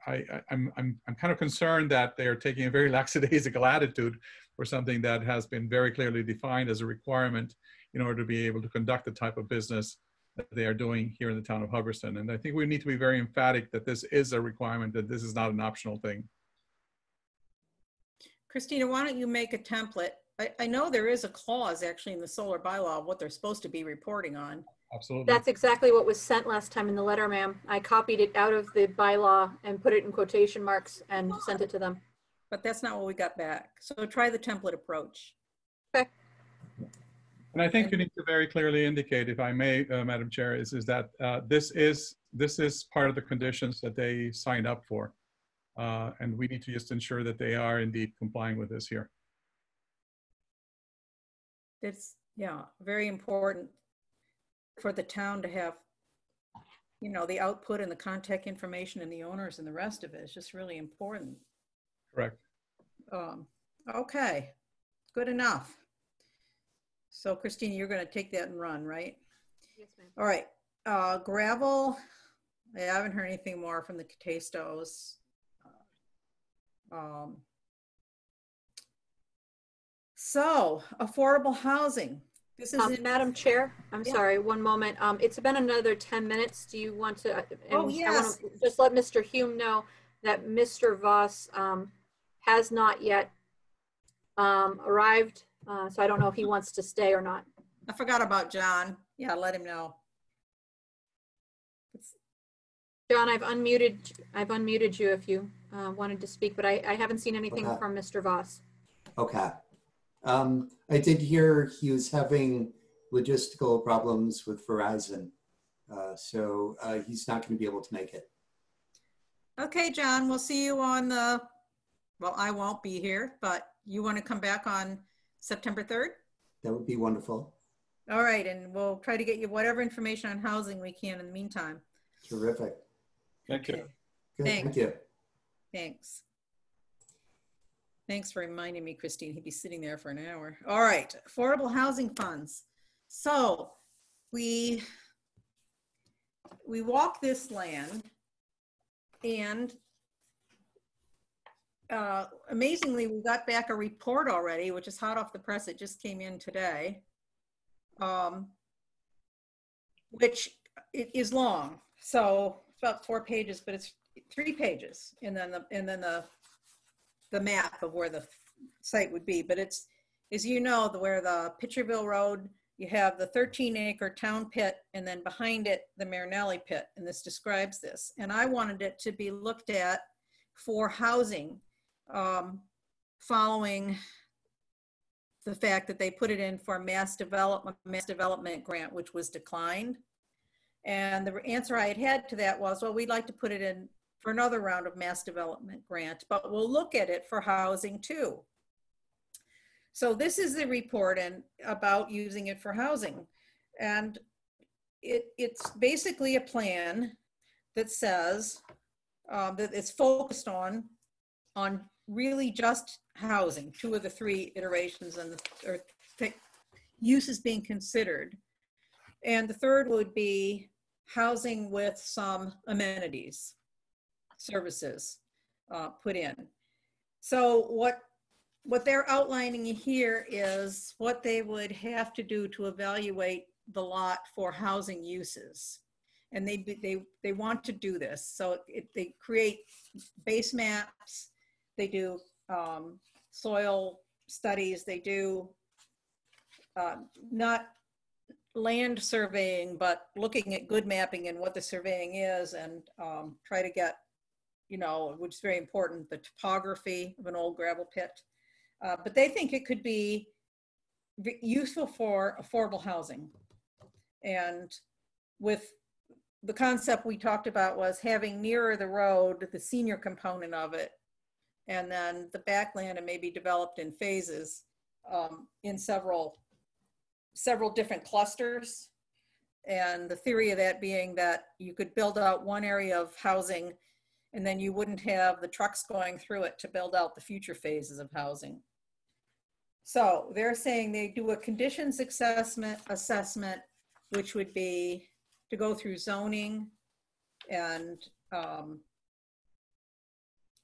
I'm kind of concerned that they are taking a very lackadaisical attitude for something that has been very clearly defined as a requirement in order to be able to conduct the type of business that they are doing here in the town of Hubbardston. And I think we need to be very emphatic that this is a requirement, that this is not an optional thing. Christina, why don't you make a template? I know there is a clause actually in the solar bylaw of what they're supposed to be reporting on. Absolutely. That's exactly what was sent last time in the letter, ma'am. I copied it out of the bylaw and put it in quotation marks and sent it to them. But that's not what we got back. So try the template approach. Okay. And I think you need to very clearly indicate, if I may, Madam Chair, is that this is part of the conditions that they signed up for. And we need to just ensure that they are indeed complying with this here. It's, yeah, very important for the town to have, you know, the output and the contact information and the owners and the rest of it. It's just really important. Correct. Okay, good enough. So Christina, you're going to take that and run, right? Yes, ma'am. All right, gravel. I haven't heard anything more from the Catastos. So affordable housing. This is in, Madam Chair, I'm Yeah. sorry, one moment. It's been another 10 minutes. Do you want to? Oh, I yes. want to just let Mr. Hume know that Mr. Voss has not yet arrived. So I don't know if he wants to stay or not. I forgot about John. Yeah, let him know. John, I've unmuted you if you wanted to speak, but I haven't seen anything Okay. from Mr. Voss. Okay. I did hear he was having logistical problems with Verizon. So he's not going to be able to make it. Okay, John, we'll see you on the, well, I won't be here, but you want to come back on September 3rd? That would be wonderful. All right, and we'll try to get you whatever information on housing we can in the meantime. Terrific. Thank you. Good. Thanks. Thank you. Thanks. Thanks for reminding me, Christine. He'd be sitting there for an hour. All right, affordable housing funds. So we walk this land, and amazingly, we got back a report already, which is hot off the press. It just came in today, which it is long. So it's about 4 pages, but it's 3 pages, and then the map of where the site would be. But it's, as you know, where the Pitcherville Road, you have the 13-acre town pit, and then behind it, the Marinelli pit, and this describes this. And I wanted it to be looked at for housing, following the fact that they put it in for mass development grant, which was declined. And the answer I had to that was, well, we'd like to put it in for another round of mass development grant, but we'll look at it for housing too. So this is the report and about using it for housing. And it's basically a plan that says that it's focused on really just housing, 2 of the 3 iterations and uses being considered. And the third would be housing with some amenities, services put in. So what they're outlining here is what they would have to do to evaluate the lot for housing uses. And they want to do this. So they create base maps, they do soil studies, they do not land surveying, but looking at good mapping and what the surveying is, and try to get, you know, which is very important, the topography of an old gravel pit. But they think it could be useful for affordable housing. And with the concept we talked about was having nearer the road, the senior component of it, and then the backland and maybe developed in phases in several different clusters. And the theory of that being that you could build out one area of housing and then you wouldn't have the trucks going through it to build out the future phases of housing. So they're saying they do a conditions assessment, which would be to go through zoning and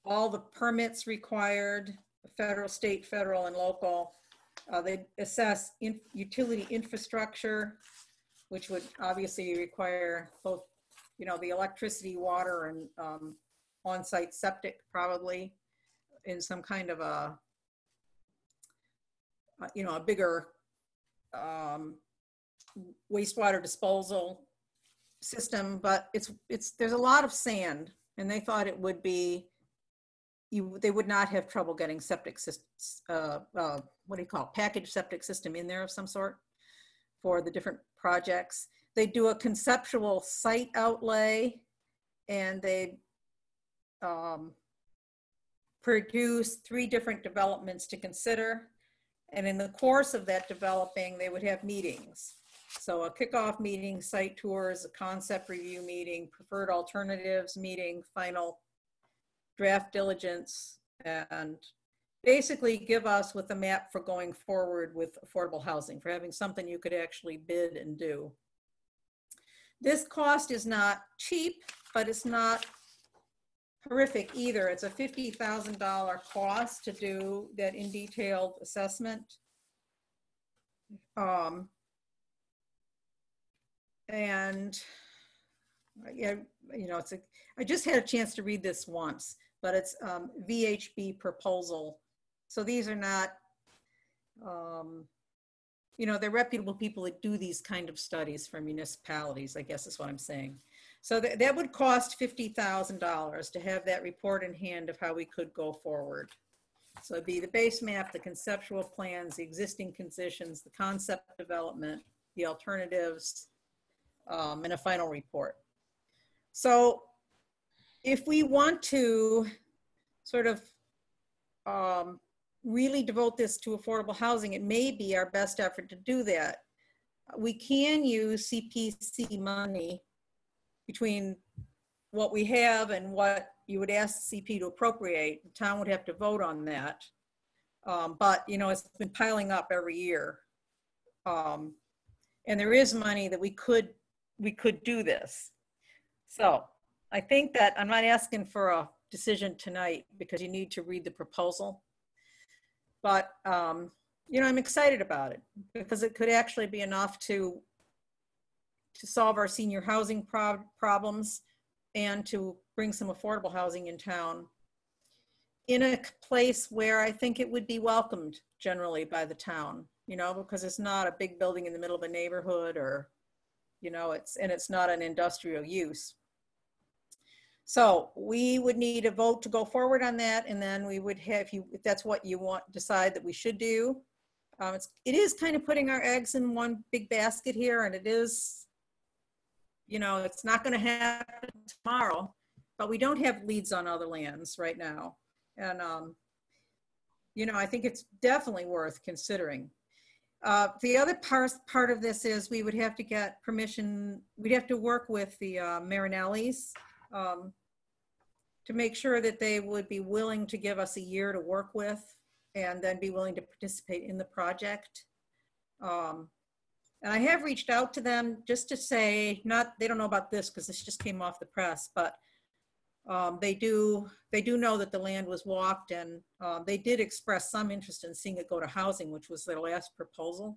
all the permits required, federal, state, federal, and local. They assess utility infrastructure, which would obviously require both, you know, the electricity, water, and on-site septic, probably in some kind of a, you know, a bigger wastewater disposal system. But there's a lot of sand, and they thought it would be, they would not have trouble getting septic systems, what do you call it, package septic system in there of some sort for the different projects. They do a conceptual site outlay, and they produce 3 different developments to consider. And in the course of that developing, they would have meetings. So a kickoff meeting, site tours, a concept review meeting, preferred alternatives meeting, final draft diligence, and basically give us with a map for going forward with affordable housing, for having something you could actually bid and do. This cost is not cheap, but it's not horrific either. It's a $50,000 cost to do that in detailed assessment. And yeah, you know, I just had a chance to read this once, but it's VHB proposal. So these are not, you know, they're reputable people that do these kind of studies for municipalities, I guess is what I'm saying. So that would cost $50,000 to have that report in hand of how we could go forward. So it'd be the base map, the conceptual plans, the existing conditions, the concept development, the alternatives, and a final report. So if we want to sort of really devote this to affordable housing, it may be our best effort to do that. We can use CPC money between what we have and what you would ask CP to appropriate. The town would have to vote on that. But, you know, it's been piling up every year. And there is money that we could do this. So I think that I'm not asking for a decision tonight because you need to read the proposal. But, you know, I'm excited about it because it could actually be enough to solve our senior housing problems and to bring some affordable housing in town in a place where I think it would be welcomed generally by the town, you know, because it's not a big building in the middle of a neighborhood or, you know, it's not an industrial use. So we would need a vote to go forward on that. And then we would have, if that's what you want, decide that we should do. It is kind of putting our eggs in one big basket here, and it is, you know, it's not going to happen tomorrow, but we don't have leads on other lands right now. And, you know, I think it's definitely worth considering. The other part of this is we would have to get permission. We'd have to work with the Marinellis to make sure that they would be willing to give us a year to work with and then be willing to participate in the project. And I have reached out to them just to say, they don't know about this because this just came off the press, but they do know that the land was walked, and they did express some interest in seeing it go to housing, which was their last proposal.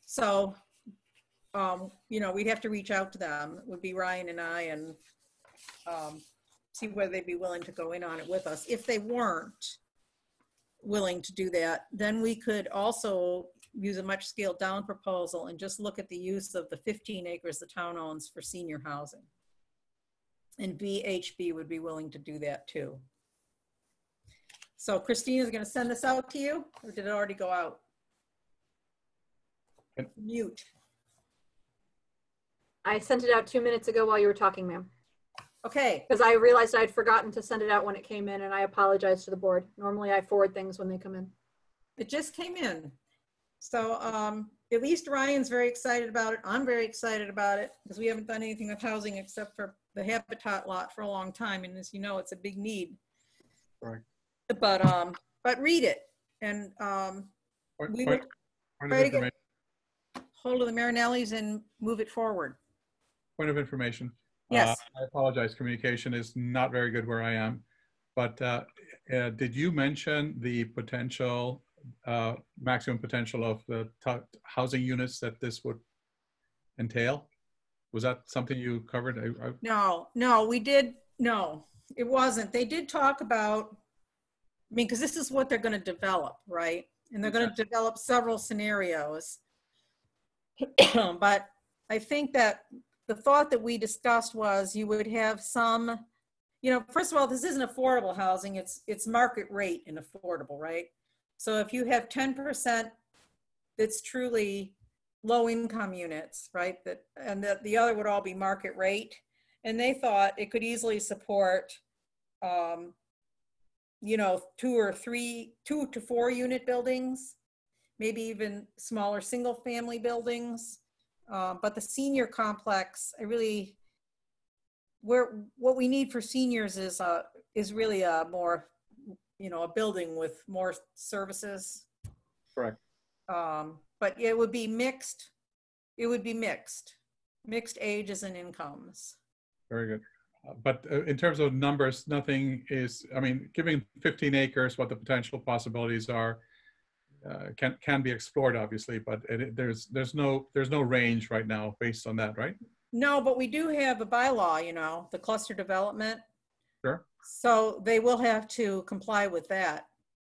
So, you know, we'd have to reach out to them. It would be Ryan and I, and see whether they'd be willing to go in on it with us. If they weren't willing to do that, then we could also use a much scaled down proposal and just look at the use of the 15 acres the town owns for senior housing. And VHB would be willing to do that too. So Christine is going to send this out to you, or did it already go out? Mute. I sent it out 2 minutes ago while you were talking, ma'am. Okay. Because I realized I'd forgotten to send it out when it came in, and I apologize to the board. Normally I forward things when they come in. It just came in. So at least Ryan's very excited about it. I'm very excited about it because we haven't done anything with housing except for the Habitat lot for a long time. And as you know, it's a big need. Right. But read it. And we will try to get hold of the Marinellis and move it forward. Point of information. Yes. I apologize. Communication is not very good where I am. But did you mention the potential, maximum potential of the housing units that this would entail? Was that something you covered? No, we did. No, it wasn't. They did talk about, I mean, because this is what they're going to develop, right? And they're going to develop several scenarios. But I think that the thought that we discussed was you would have some, you know, first of all, this isn't affordable housing. It's market rate and affordable, right? So if you have 10% that's truly low income units, right? And the other would all be market rate. And they thought it could easily support, you know, 2 to 4 unit buildings, maybe even smaller single family buildings. But the senior complex, what we need for seniors is really a more, you know, a building with more services. Correct. But it would be mixed. It would be mixed ages and incomes. Very good. But in terms of numbers, nothing is, I mean, giving 15 acres, what the potential possibilities are, can be explored, obviously, but there's no range right now based on that, right? No, but we do have a bylaw, you know, the cluster development. Sure. So they will have to comply with that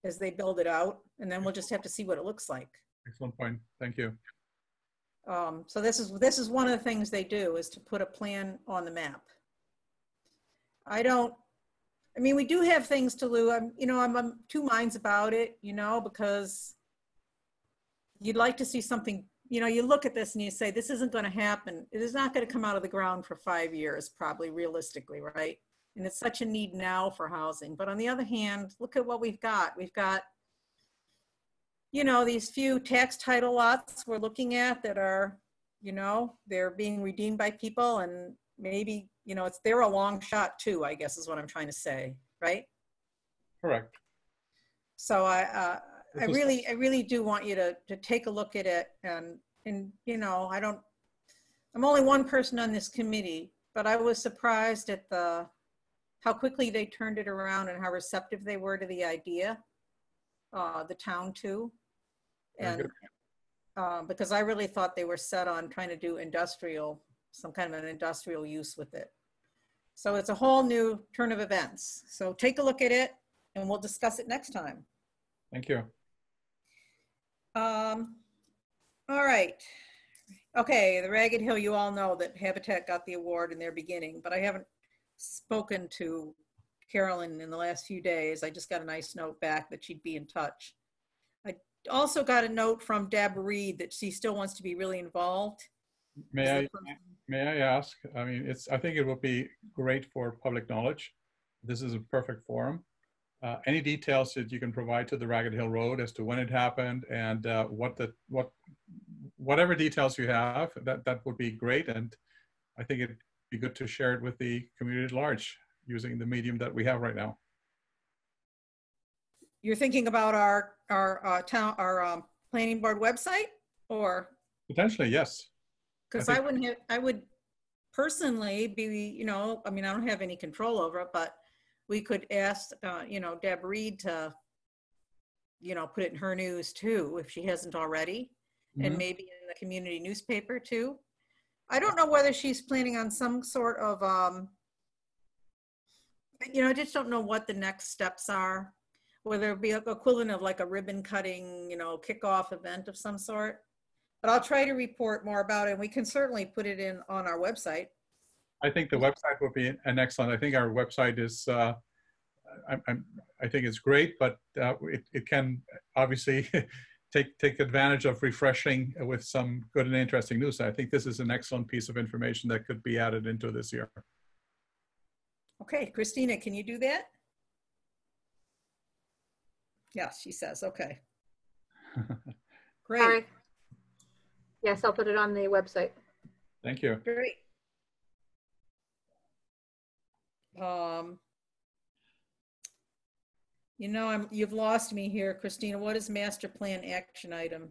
as they build it out, and then we'll just have to see what it looks like. Excellent point. Thank you. So this is one of the things they do, is to put a plan on the map. I mean, we do have things to do. I'm two minds about it, you know, because you'd like to see something, you know, you look at this and you say, this isn't going to happen. It is not going to come out of the ground for 5 years, probably realistically, right? And it's such a need now for housing. But on the other hand, look at what we've got. We've got, you know, these few tax title lots we're looking at that are, you know, they're being redeemed by people, and maybe, you know, they're a long shot too, I guess is what I'm trying to say, right? Correct. So I really do want you to take a look at it, and you know, I'm only one person on this committee, but I was surprised at how quickly they turned it around and how receptive they were to the idea, the town too. And because I really thought they were set on trying to do some kind of an industrial use with it. So it's a whole new turn of events. So take a look at it and we'll discuss it next time. Thank you. All right. Okay, the Ragged Hill, you all know that Habitat got the award in their beginning, but I haven't spoken to Carolyn in the last few days. I just got a nice note back that she'd be in touch. I also got a note from Deb Reed that she still wants to be really involved. May I ask? I mean, I think it would be great for public knowledge. This is a perfect forum. Any details that you can provide to the Ragged Hill Road as to when it happened and whatever details you have, that would be great. And I think it'd be good to share it with the community at large using the medium that we have right now. You're thinking about our planning board website, or? Potentially, yes. Because I would personally be, you know, I mean, I don't have any control over it, but we could ask, you know, Deb Reed to, you know, put it in her news too, if she hasn't already, and maybe in the community newspaper too. I don't know whether she's planning on some sort of, you know, I just don't know what the next steps are, whether it be equivalent of like a ribbon cutting, you know, kickoff event of some sort. But I'll try to report more about it, and we can certainly put it in on our website. I think the website would be an excellent. I think our website is, I think it's great, but it can obviously take advantage of refreshing with some good and interesting news. I think this is an excellent piece of information that could be added into this year. Okay, Christina, can you do that? Yes, she says, okay. Great. Sorry. Yes, I'll put it on the website. Thank you. Great. You know, you've lost me here, Christina. What is master plan action item?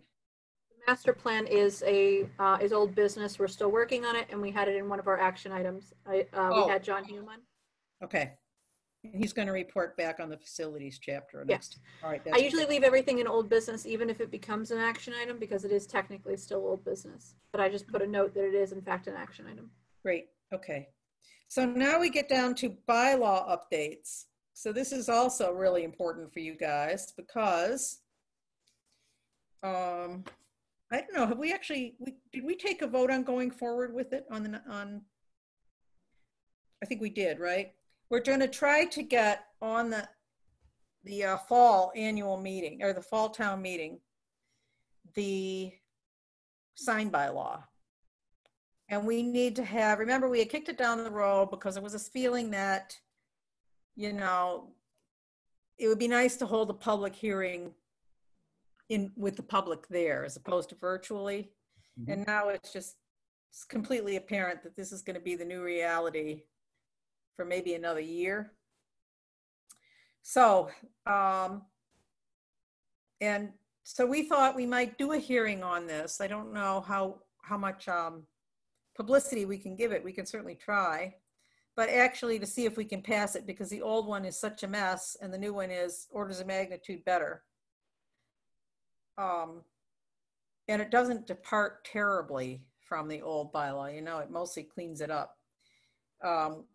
The master plan is old business. We're still working on it, and we had it in one of our action items. We had John Heumann. Okay. He's going to report back on the facilities chapter next. Yes. All right. I usually leave everything in old business, even if it becomes an action item, because it is technically still old business. But I just put a note that it is, in fact, an action item. Great. Okay. So now we get down to bylaw updates. So this is also really important for you guys because, I don't know, have we actually, did we take a vote on going forward with it I think we did, right? We're going to try to get on the fall annual meeting, or the fall town meeting, the sign bylaw. And we need to have, remember, we had kicked it down the road because there was this feeling that, you know, it would be nice to hold a public hearing with the public there as opposed to virtually. Mm-hmm. And now it's completely apparent that this is going to be the new reality for maybe another year. So, and so we thought we might do a hearing on this. I don't know how much publicity we can give it. We can certainly try, but actually to see if we can pass it, because the old one is such a mess and the new one is orders of magnitude better. And it doesn't depart terribly from the old bylaw. You know, it mostly cleans it up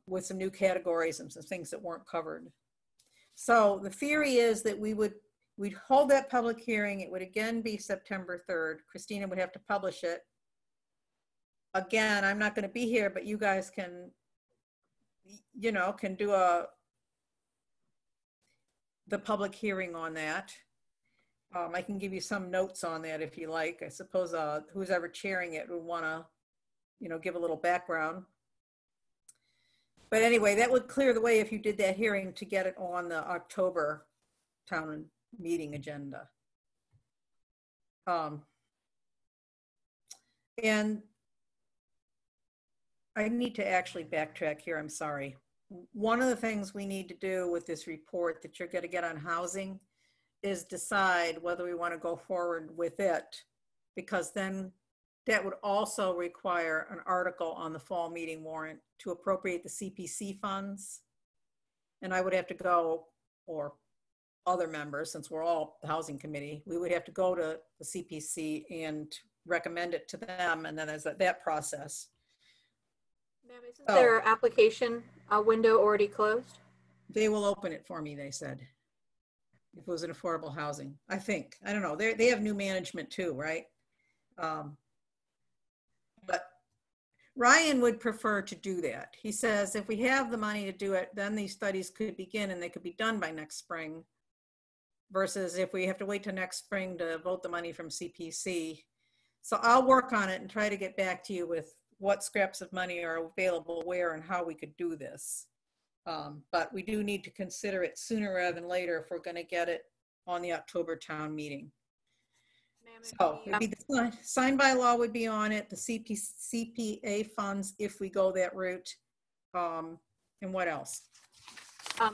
with some new categories and some things that weren't covered. So the theory is that we'd hold that public hearing. It would again be September 3rd. Christina would have to publish it. Again, I'm not going to be here, but you guys can, you know, can do the public hearing on that. I can give you some notes on that if you like. I suppose who's ever chairing it would want to, you know, give a little background. But anyway, that would clear the way if you did that hearing to get it on the October town meeting agenda. And I need to actually backtrack here, I'm sorry. One of the things we need to do with this report that you're going to get on housing is decide whether we want to go forward with it, because then that would also require an article on the fall meeting warrant to appropriate the CPC funds. And I would have to go, or other members, since we're all the housing committee, we would have to go to the CPC and recommend it to them. And then there's that process. Ma'am, isn't their application window already closed? They will open it for me, they said. If it was an affordable housing, I think. I don't know. They have new management too, right? But Ryan would prefer to do that. He says if we have the money to do it, then these studies could begin and they could be done by next spring, versus if we have to wait till next spring to vote the money from CPC. So I'll work on it and try to get back to you with what scraps of money are available where and how we could do this. But we do need to consider it sooner rather than later if we're going to get it on the October town meeting. So it'd be the signed by law would be on it, the CPA funds if we go that route. And what else?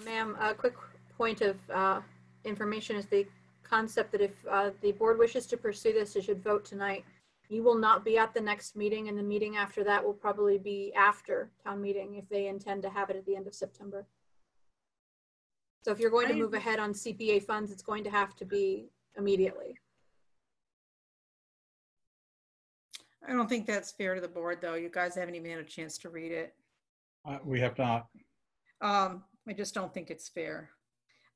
Ma'am, a quick point of information is the concept that if the board wishes to pursue this, it should vote tonight. You will not be at the next meeting, and the meeting after that will probably be after town meeting if they intend to have it at the end of September. So if you're going to move ahead on CPA funds, it's going to have to be immediately. I don't think that's fair to the board, though. You guys haven't even had a chance to read it. We have not. I just don't think it's fair.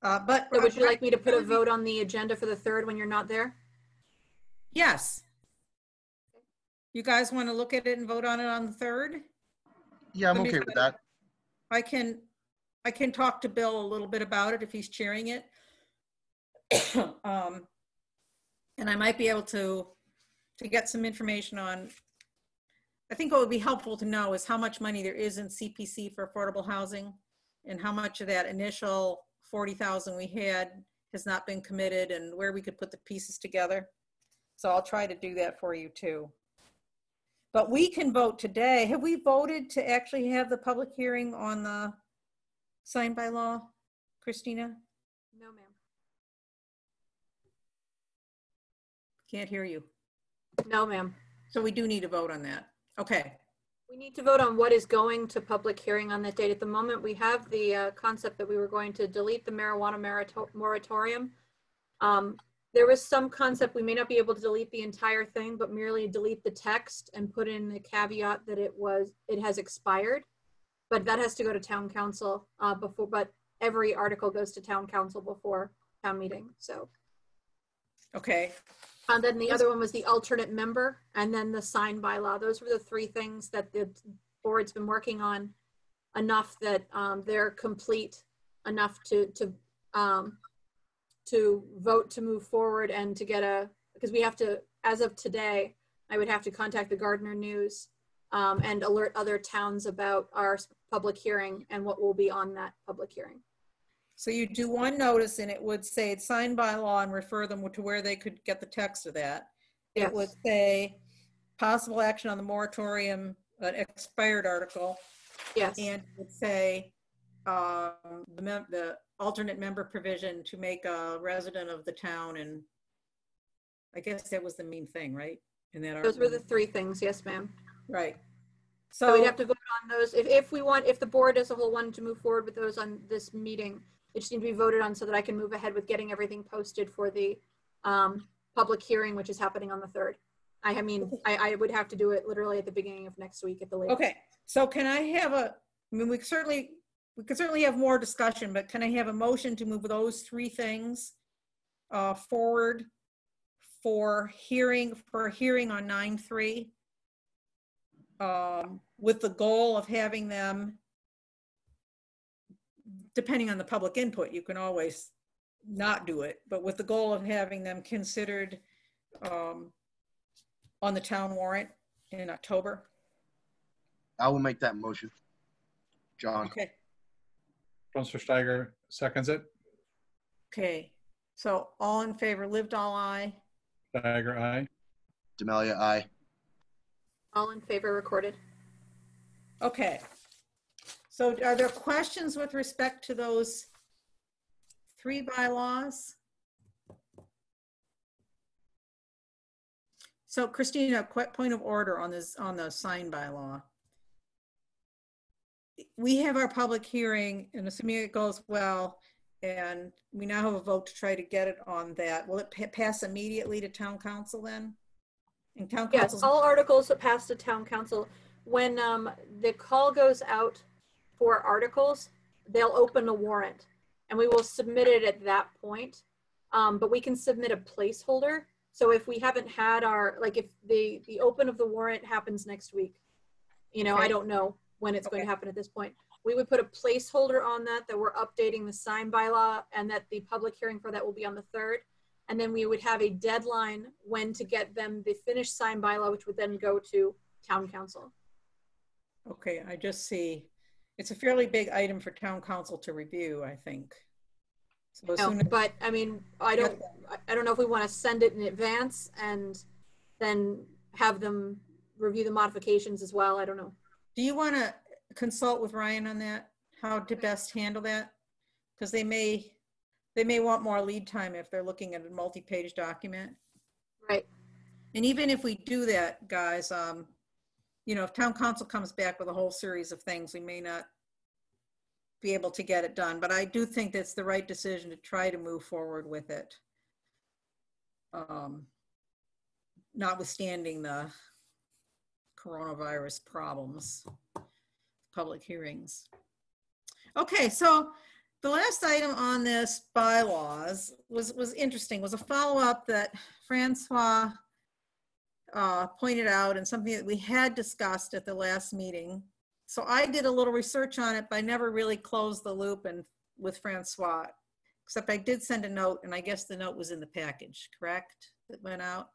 But so would you like me to put a vote on the agenda for the 3rd when you're not there? Yes. You guys want to look at it and vote on it on the 3rd? Yeah, I'm okay with that. I can talk to Bill a little bit about it if he's chairing it. And I might be able to get some information on, I think what would be helpful to know is how much money there is in CPC for affordable housing and how much of that initial 40,000 we had has not been committed and where we could put the pieces together. So I'll try to do that for you too. But we can vote today. Have we voted to actually have the public hearing on the signed by law, Christina? No, ma'am. Can't hear you. No, ma'am. So we do need to vote on that. Okay. We need to vote on what is going to public hearing on that date. At the moment, we have the concept that we were going to delete the marijuana moratorium. There was some concept we may not be able to delete the entire thing, but merely delete the text and put in the caveat that it has expired. But that has to go to town council before. But every article goes to town council before town meeting. So. Okay. And then the other one was the alternate member, and then the signed bylaw. Those were the 3 things that the board's been working on enough that they're complete enough to vote to move forward and to get because we have to, as of today, I would have to contact the Gardner News and alert other towns about our public hearing and what will be on that public hearing. So you do one notice and it would say it's signed by law and refer them to where they could get the text of that. Yes. It would say possible action on the moratorium, an expired article. Yes. And it would say the alternate member provision to make a resident of the town. And I guess that was the main thing, right? In that those were the 3 things. Yes, ma'am. Right. So we'd have to vote on those. If the board as a whole wanted to move forward with those on this meeting, it just needs to be voted on so that I can move ahead with getting everything posted for the public hearing, which is happening on the 3rd. I mean, I would have to do it literally at the beginning of next week at the latest. Okay, so can I have I mean, we could certainly have more discussion, but can I have a motion to move those 3 things forward for a hearing on 9/3, with the goal of having them, depending on the public input, you can always not do it, but with the goal of having them considered on the town warrant in October? I will make that motion. John. Okay. Councilor Steiger seconds it. Okay, so all in favor, lived all aye. Steiger, aye. Demalia, aye. All in favor, recorded. Okay. So are there questions with respect to those 3 bylaws? So Christina, point of order on this, on the sign bylaw. We have our public hearing, and assuming it goes well, and we now have a vote to try to get it on that. Will it pass immediately to town council then? And town council? Yes, all articles that pass to town council. When the call goes out for articles, they'll open a warrant and we will submit it at that point. But we can submit a placeholder. So if we haven't had our, like if the open of the warrant happens next week, you know, Okay. I don't know when it's going Okay. to happen at this point. We would put a placeholder on that we're updating the sign bylaw and that the public hearing for that will be on the 3rd. And then we would have a deadline when to get them the finished sign bylaw, which would then go to town council. Okay, I just see, it's a fairly big item for town council to review, I think. So as No, soon as, but I mean, I don't know if we want to send it in advance and then have them review the modifications as well. I don't know. do you want to consult with Ryan on that? How to best handle that? Because they may want more lead time if they're looking at a multi-page document. Right. And even if we do that, guys, you know, if town council comes back with a whole series of things, we may not be able to get it done. But I do think that's the right decision to try to move forward with it. Notwithstanding the coronavirus problems, public hearings. Okay, so the last item on this bylaws was interesting, was a follow-up that Francois pointed out and something that we had discussed at the last meeting. So I did a little research on it, but I never really closed the loop and with Francois, except I did send a note, and I guess the note was in the package, correct? That went out.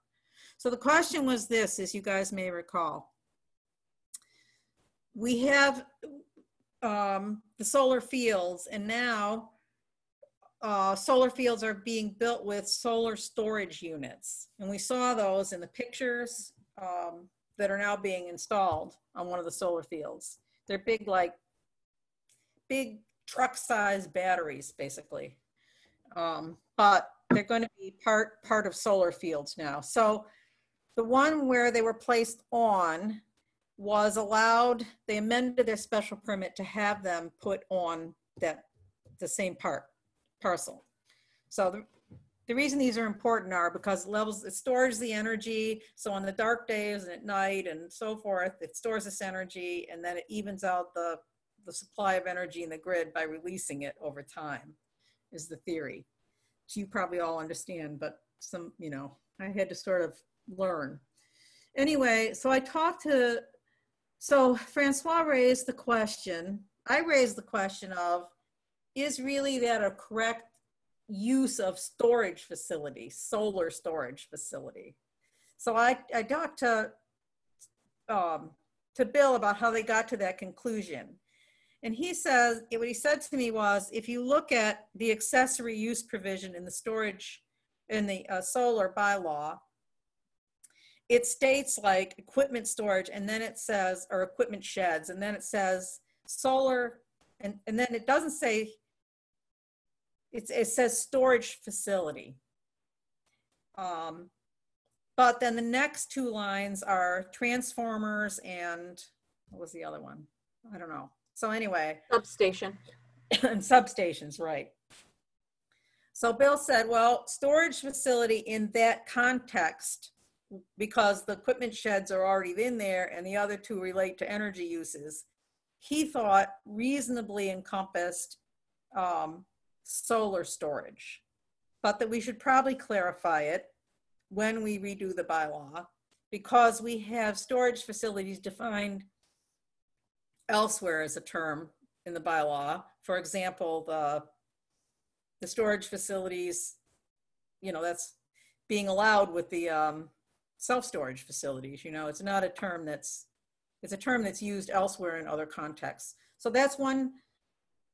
So the question was this, as you guys may recall. We have the solar fields, and now solar fields are being built with solar storage units. And we saw those in the pictures that are now being installed on one of the solar fields. They're big, like big truck-sized batteries, basically. But they're going to be part of solar fields now. So the one where they were placed on was allowed, they amended their special permit to have them put on the same parcel. So the reason these are important are because it stores the energy. So on the dark days and at night and so forth, it stores this energy, and then it evens out the supply of energy in the grid by releasing it over time, is the theory. Which you probably all understand, but some, you know, I had to sort of learn. Anyway, so Francois raised the question, I raised the question of, is really that a correct use of storage facility, solar storage facility? So I talked to Bill about how they got to that conclusion. And he says, what he said to me was, if you look at the accessory use provision in the storage, in the solar bylaw, it states like equipment storage, and then it says, or equipment sheds, and then it says solar, and then it doesn't say, it says storage facility. But then the next 2 lines are transformers and, what was the other one? I don't know. So anyway. Substation. And substations, right. So Bill said, well, storage facility in that context, because the equipment sheds are already in there and the other two relate to energy uses, he thought reasonably encompassed solar storage, but that we should probably clarify it when we redo the bylaw, because we have storage facilities defined elsewhere as a term in the bylaw. For example, the storage facilities, you know, that's being allowed with the self-storage facilities. You know, it's not a term that's, it's a term that's used elsewhere in other contexts. So that's one,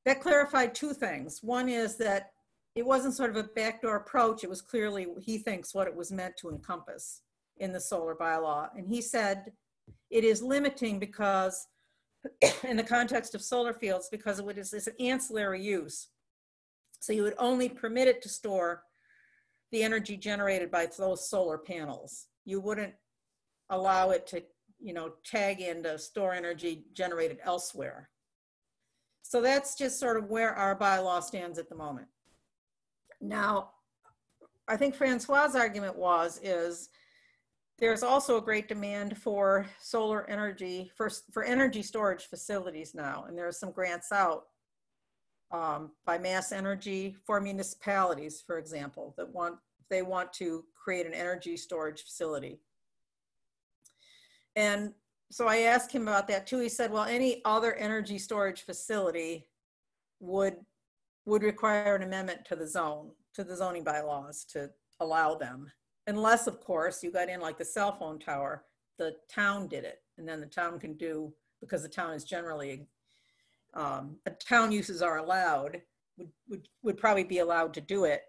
that clarified two things. One is that it wasn't sort of a backdoor approach. It was clearly, he thinks, what it was meant to encompass in the solar bylaw. And he said it is limiting because in the context of solar fields, because it is an ancillary use. So you would only permit it to store the energy generated by those solar panels. You wouldn't allow it to, you know, tag in to store energy generated elsewhere. So that's just sort of where our bylaw stands at the moment. Now, I think Francois' argument is there's also a great demand for solar energy, for energy storage facilities now, and there are some grants out by Mass Energy for municipalities, for example, that they want to create an energy storage facility. And so I asked him about that too. He said, well, any other energy storage facility would require an amendment to the zoning bylaws to allow them. Unless, of course, you got in like the cell phone tower, the town did it. And then the town can do, because the town is generally, town uses are allowed, would probably be allowed to do it.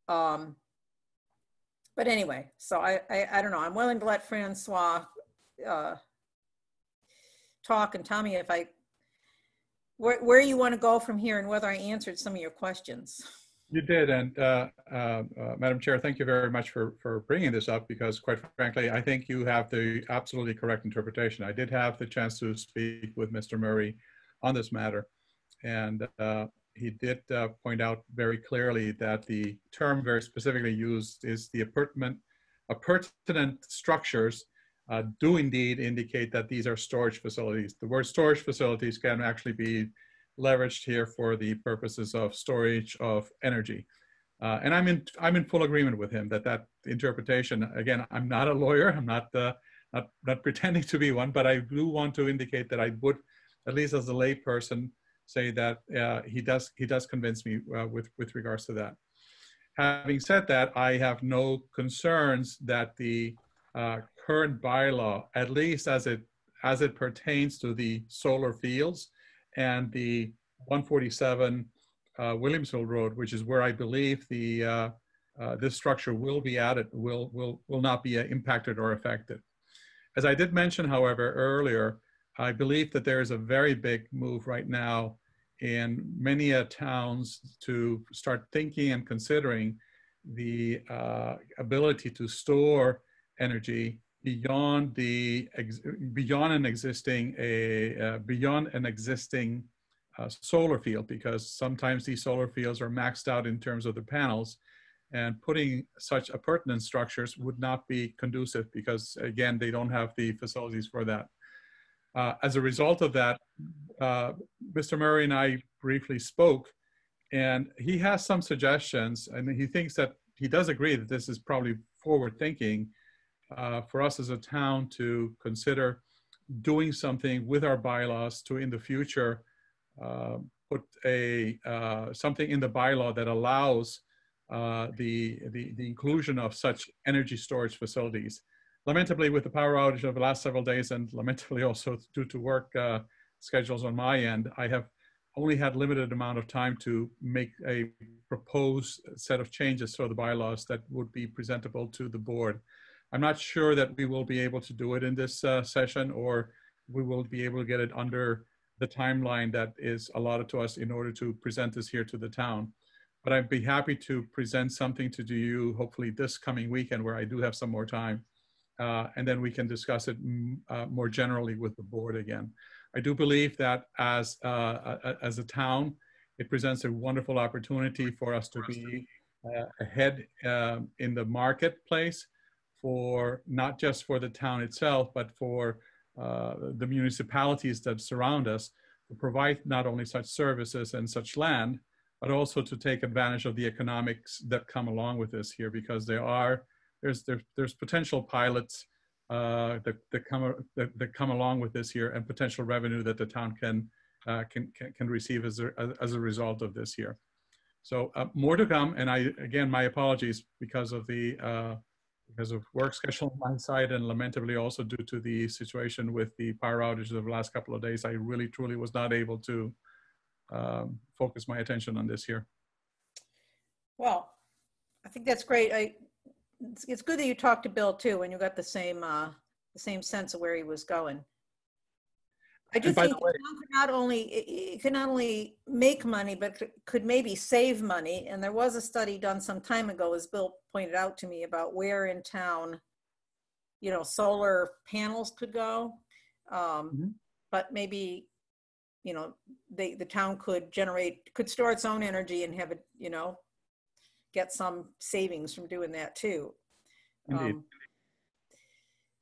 But anyway, so I don't know. I'm willing to let Francois talk, and tell me if where you want to go from here and whether I answered some of your questions. You did, and Madam Chair, thank you very much for bringing this up, because quite frankly, I think you have the absolutely correct interpretation. I did have the chance to speak with Mr. Murray on this matter, and he did point out very clearly that the term very specifically used is the appurtenant structures do indeed indicate that these are storage facilities. The word storage facilities can actually be leveraged here for the purposes of storage of energy. And I'm in full agreement with him that interpretation, again, I'm not a lawyer, I'm not pretending to be one, but I do want to indicate that I would, at least as a lay person, say that he does convince me with regards to that. Having said that, I have no concerns that the current bylaw, at least as it pertains to the solar fields and the 147 Williamsville Road, which is where I believe the this structure will be added, will not be impacted or affected. As I did mention, however, earlier, I believe that there is a very big move right now in many towns to start thinking and considering the ability to store energy beyond an existing solar field, because sometimes these solar fields are maxed out in terms of the panels, and putting such appurtenant structures would not be conducive, because again, they don't have the facilities for that. As a result of that, Mr. Murray and I briefly spoke, and he has some suggestions, and he thinks that he does agree that this is probably forward thinking for us as a town to consider doing something with our bylaws to, in the future, put something in the bylaw that allows the inclusion of such energy storage facilities. Lamentably, with the power outage of the last several days, and lamentably also due to work schedules on my end, I have only had limited amount of time to make a proposed set of changes to the bylaws that would be presentable to the board. I'm not sure that we will be able to do it in this session, or we will be able to get it under the timeline that is allotted to us in order to present this here to the town. But I'd be happy to present something to you, hopefully this coming weekend, where I do have some more time. And then we can discuss it more generally with the board again. I do believe that as a town, It presents a wonderful opportunity for us to be ahead in the marketplace for not just for the town itself, but for the municipalities that surround us to provide not only such services and such land, but also to take advantage of the economics that come along with this here, because there's potential pilots that come along with this here, and potential revenue that the town can receive as a result of this here. So more to come. And again, my apologies because of work schedule on my side, and lamentably also due to the situation with the power outages of the last couple of days, I really truly was not able to focus my attention on this here. Well, I think that's great. It's good that you talked to Bill too, and you got the same sense of where he was going. I just think it could not only make money, but could maybe save money. And there was a study done some time ago, as Bill pointed out to me, about where in town, solar panels could go. But maybe, the town could store its own energy and have it, get some savings from doing that too. Indeed.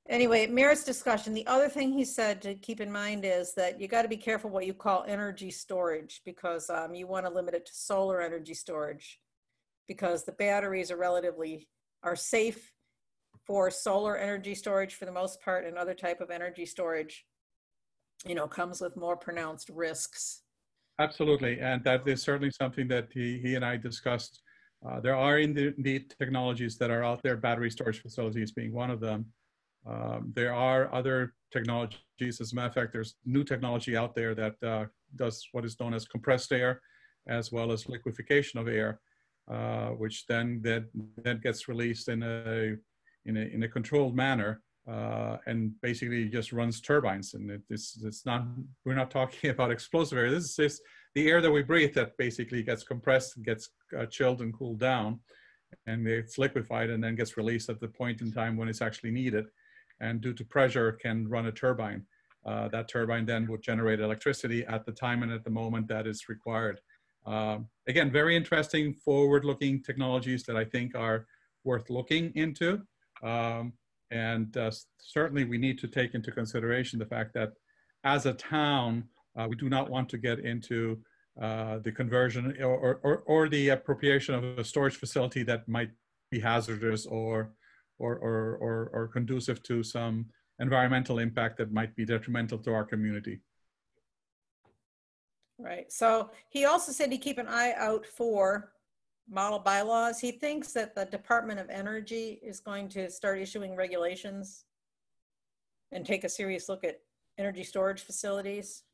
Anyway, it merits discussion. The other thing he said to keep in mind is that you got to be careful what you call energy storage, because you want to limit it to solar energy storage, because the batteries are safe for solar energy storage for the most part, and other type of energy storage, comes with more pronounced risks. Absolutely, and that is certainly something that he and I discussed. There are indeed technologies that are out there, battery storage facilities being one of them. There are other technologies. As a matter of fact, there's new technology out there that does what is known as compressed air, as well as liquefaction of air, which then gets released in a controlled manner, and basically just runs turbines. And we're not talking about explosive air. This is the air that we breathe that basically gets compressed, gets chilled and cooled down, and it's liquefied and then gets released at the point in time when it's actually needed. And due to pressure can run a turbine. That turbine then would generate electricity at the time and at the moment that is required. Again, very interesting forward-looking technologies that I think are worth looking into. Certainly we need to take into consideration the fact that as a town, we do not want to get into the conversion or the appropriation of a storage facility that might be hazardous or conducive to some environmental impact that might be detrimental to our community. Right. So he also said to keep an eye out for model bylaws. He thinks that the Department of Energy is going to start issuing regulations and take a serious look at energy storage facilities.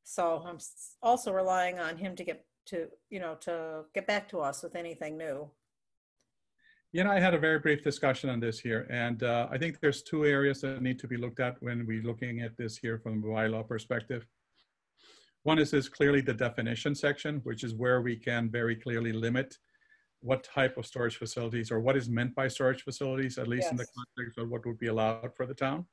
So I'm also relying on him to get back to us with anything new. I had a very brief discussion on this here, and I think there's two areas that need to be looked at when we're looking at this here from a bylaw perspective. One is clearly the definition section, which is where we can very clearly limit what type of storage facilities or what is meant by storage facilities, at least in the context of what would be allowed for the town.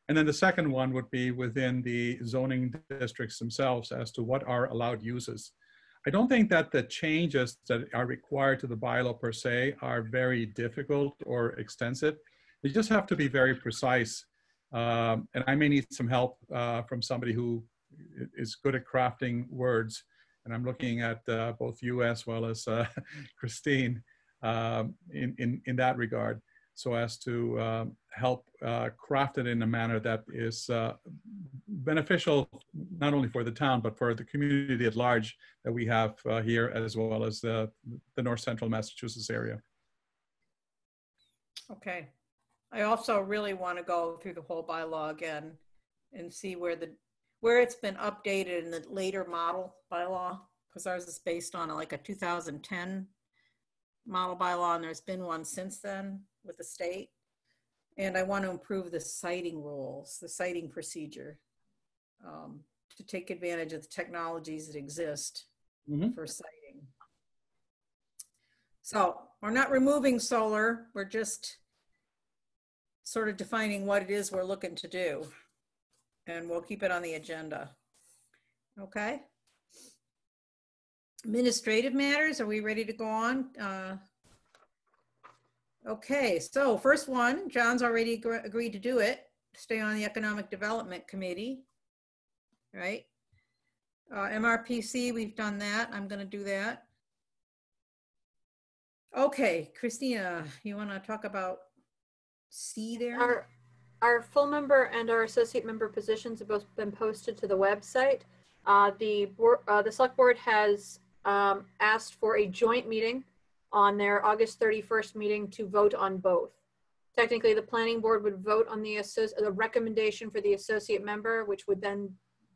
And then the second one would be within the zoning districts themselves as to what are allowed uses. I don't think that the changes that are required to the bylaw per se are very difficult or extensive. They just have to be very precise. And I may need some help from somebody who is good at crafting words. And I'm looking at both you as well as Christine in that regard, so as to help craft it in a manner that is beneficial not only for the town, but for the community at large that we have here, as well as the North Central Massachusetts area. Okay. I also really want to go through the whole bylaw again and see where it's been updated in the later model bylaw, because ours is based on like a 2010 model bylaw, and there's been one since then with the state. And I want to improve the citing rules, the citing procedure, to take advantage of the technologies that exist for citing. So we're not removing solar, we're just sort of defining what it is we're looking to do. And we'll keep it on the agenda. Okay? Administrative matters, are we ready to go on? Okay, so first one, John's already agreed to do it, stay on the Economic Development Committee, right? MRPC, we've done that. I'm going to do that. Okay, Christina, you want to talk about C there? Our full member and our associate member positions have both been posted to the website. The select board has asked for a joint meeting on their August 31st meeting to vote on both. Technically, the planning board would vote on the recommendation for the associate member, which would then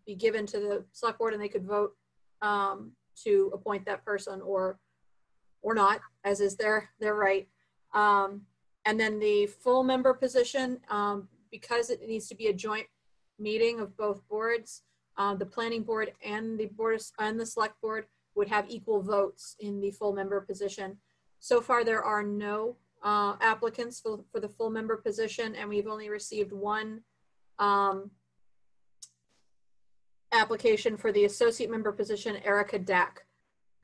be given to the select board, and they could vote to appoint that person or not, as is their right. And then the full member position, because it needs to be a joint meeting of both boards, the planning board and the select board would have equal votes in the full member position. So far, there are no applicants for the full member position, and we've only received one application for the associate member position, Erica Dack.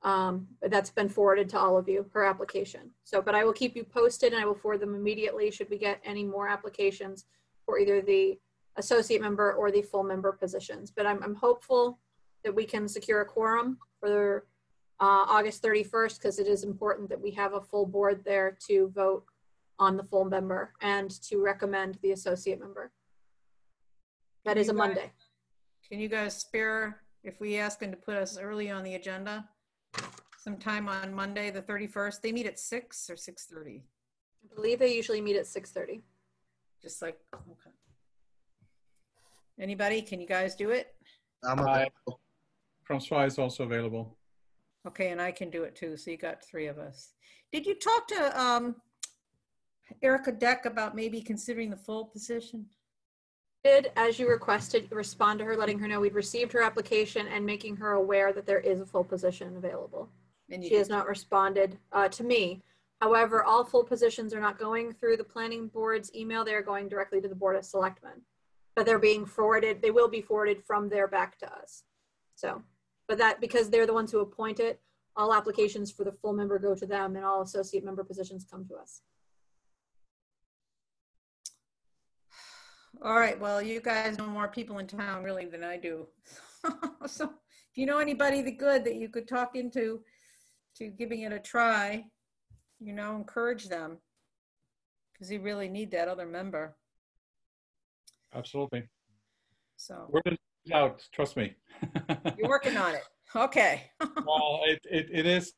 That's been forwarded to all of you, her application. So, but I will keep you posted, and I will forward them immediately should we get any more applications for either the associate member or the full member positions. But I'm hopeful that we can secure a quorum for August 31st, because it is important that we have a full board there to vote on the full member and to recommend the associate member. That is a Monday. Can you guys spare, if we ask them to put us early on the agenda, sometime on Monday, the 31st? They meet at 6 or 6:30? I believe they usually meet at 6:30. Just like, okay. Anybody, can you guys do it? I'm available. Francois is also available. Okay, and I can do it too, so you got 3 of us. Did you talk to Erica Deck about maybe considering the full position? Did, as you requested, respond to her, letting her know we'd received her application and making her aware that there is a full position available. She has not responded to me. However, all full positions are not going through the planning board's email. They're going directly to the Board of Selectmen, but they're being forwarded. They will be forwarded from there back to us. So, but that, because they're the ones who appoint it, all applications for the full member go to them, and all associate member positions come to us. All right, well, you guys know more people in town really than I do. So if you know anybody that you could talk into giving it a try, encourage them, because you really need that other member. Absolutely. So Word is out, trust me. you're working on it. Okay. Well, it is.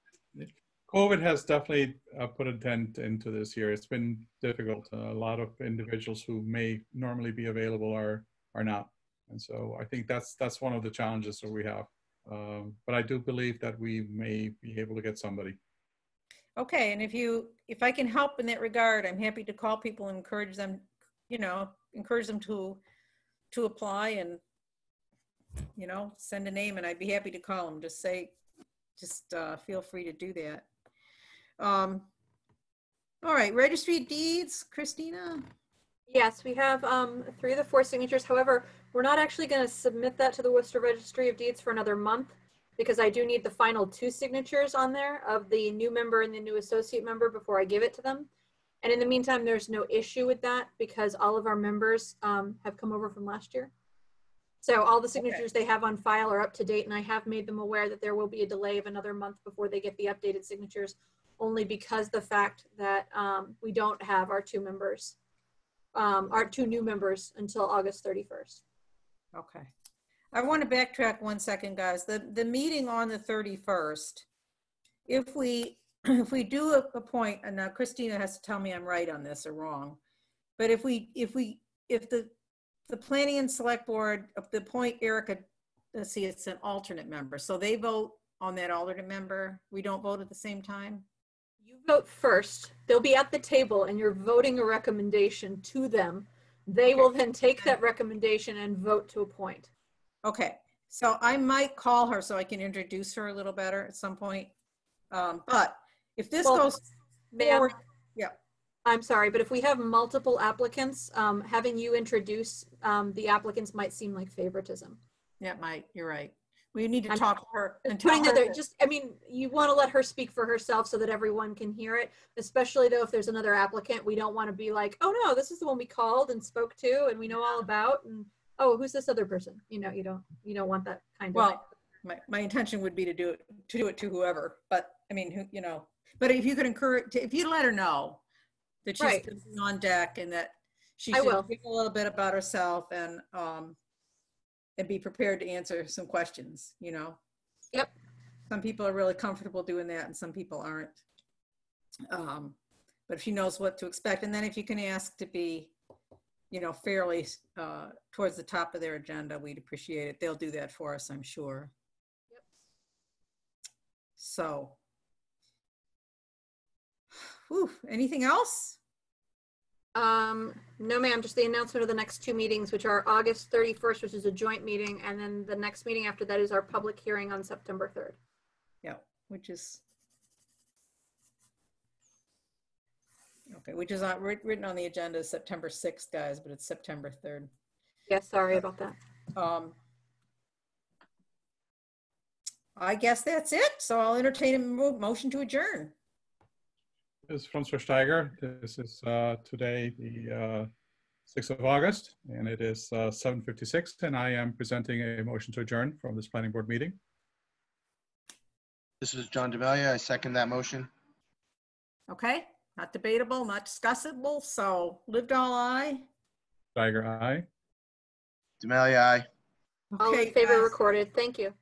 COVID has definitely put a dent into this year. It's been difficult. A lot of individuals who may normally be available are not, and so I think that's one of the challenges that we have. But I do believe that we may be able to get somebody. Okay, and if I can help in that regard, I'm happy to call people and encourage them, to apply and send a name, and I'd be happy to call them. Just feel free to do that. All right, registry of deeds, Christina. Yes, we have 3 of the 4 signatures. However, we're not actually going to submit that to the Worcester Registry of Deeds for another month, because I do need the final 2 signatures on there of the new member and the new associate member before I give it to them. And in the meantime, there's no issue with that, because all of our members have come over from last year. So all the signatures they have on file are up to date, and I have made them aware that there will be a delay of another month before they get the updated signatures, only because the fact that we don't have our 2 members, our 2 new members until August 31st. Okay. I want to backtrack 1 second, guys. The meeting on the 31st, if we do appoint, and now Christina has to tell me I'm right on this or wrong, but if the planning and select board appoint Erica, let's see, it's an alternate member, so they vote on that alternate member. We don't vote at the same time. You vote first. They'll be at the table, and you're voting a recommendation to them. They will then take that recommendation and vote to appoint. Okay, so I might call her so I can introduce her a little better at some point. But if this goes forward, yeah. I'm sorry, but if we have multiple applicants, having you introduce the applicants might seem like favoritism. Yeah, it might. You're right. We need to I'm talk to her and putting tell that her. there, just, I mean, you want to let her speak for herself so that everyone can hear it, especially though if there's another applicant, we don't want to be like, oh no, this is the one we called and spoke to and we know all about, and oh, who's this other person? You know, you don't want that kind of. Well, my intention would be to do it to whoever, but I mean, who, you know, but if you could encourage, if you let her know that she's Right. on deck and that she I should will. give a little bit about herself and be prepared to answer some questions, you know. Yep. Some people are really comfortable doing that and some people aren't. But if she knows what to expect, and then if you can ask to be, you know, fairly towards the top of their agenda, we'd appreciate it. They'll do that for us, I'm sure. Yep. So, whew, anything else? No ma'am, just the announcement of the next two meetings, which are August 31st, which is a joint meeting, and then the next meeting after that is our public hearing on September 3rd. Yeah, which is okay, which is not written on the agenda is September 6th, guys, but it's September 3rd. Yeah, sorry about that. I guess that's it. So I'll entertain a motion to adjourn. This is Franz Steiger. This is today the 6th of August, and it is 7:56, and I am presenting a motion to adjourn from this planning board meeting. This is John DeValia. I second that motion. Okay, not debatable, not discussable. So lived all aye. Steiger, aye. DeValia, aye. All in Okay, favor guys. recorded. Thank you.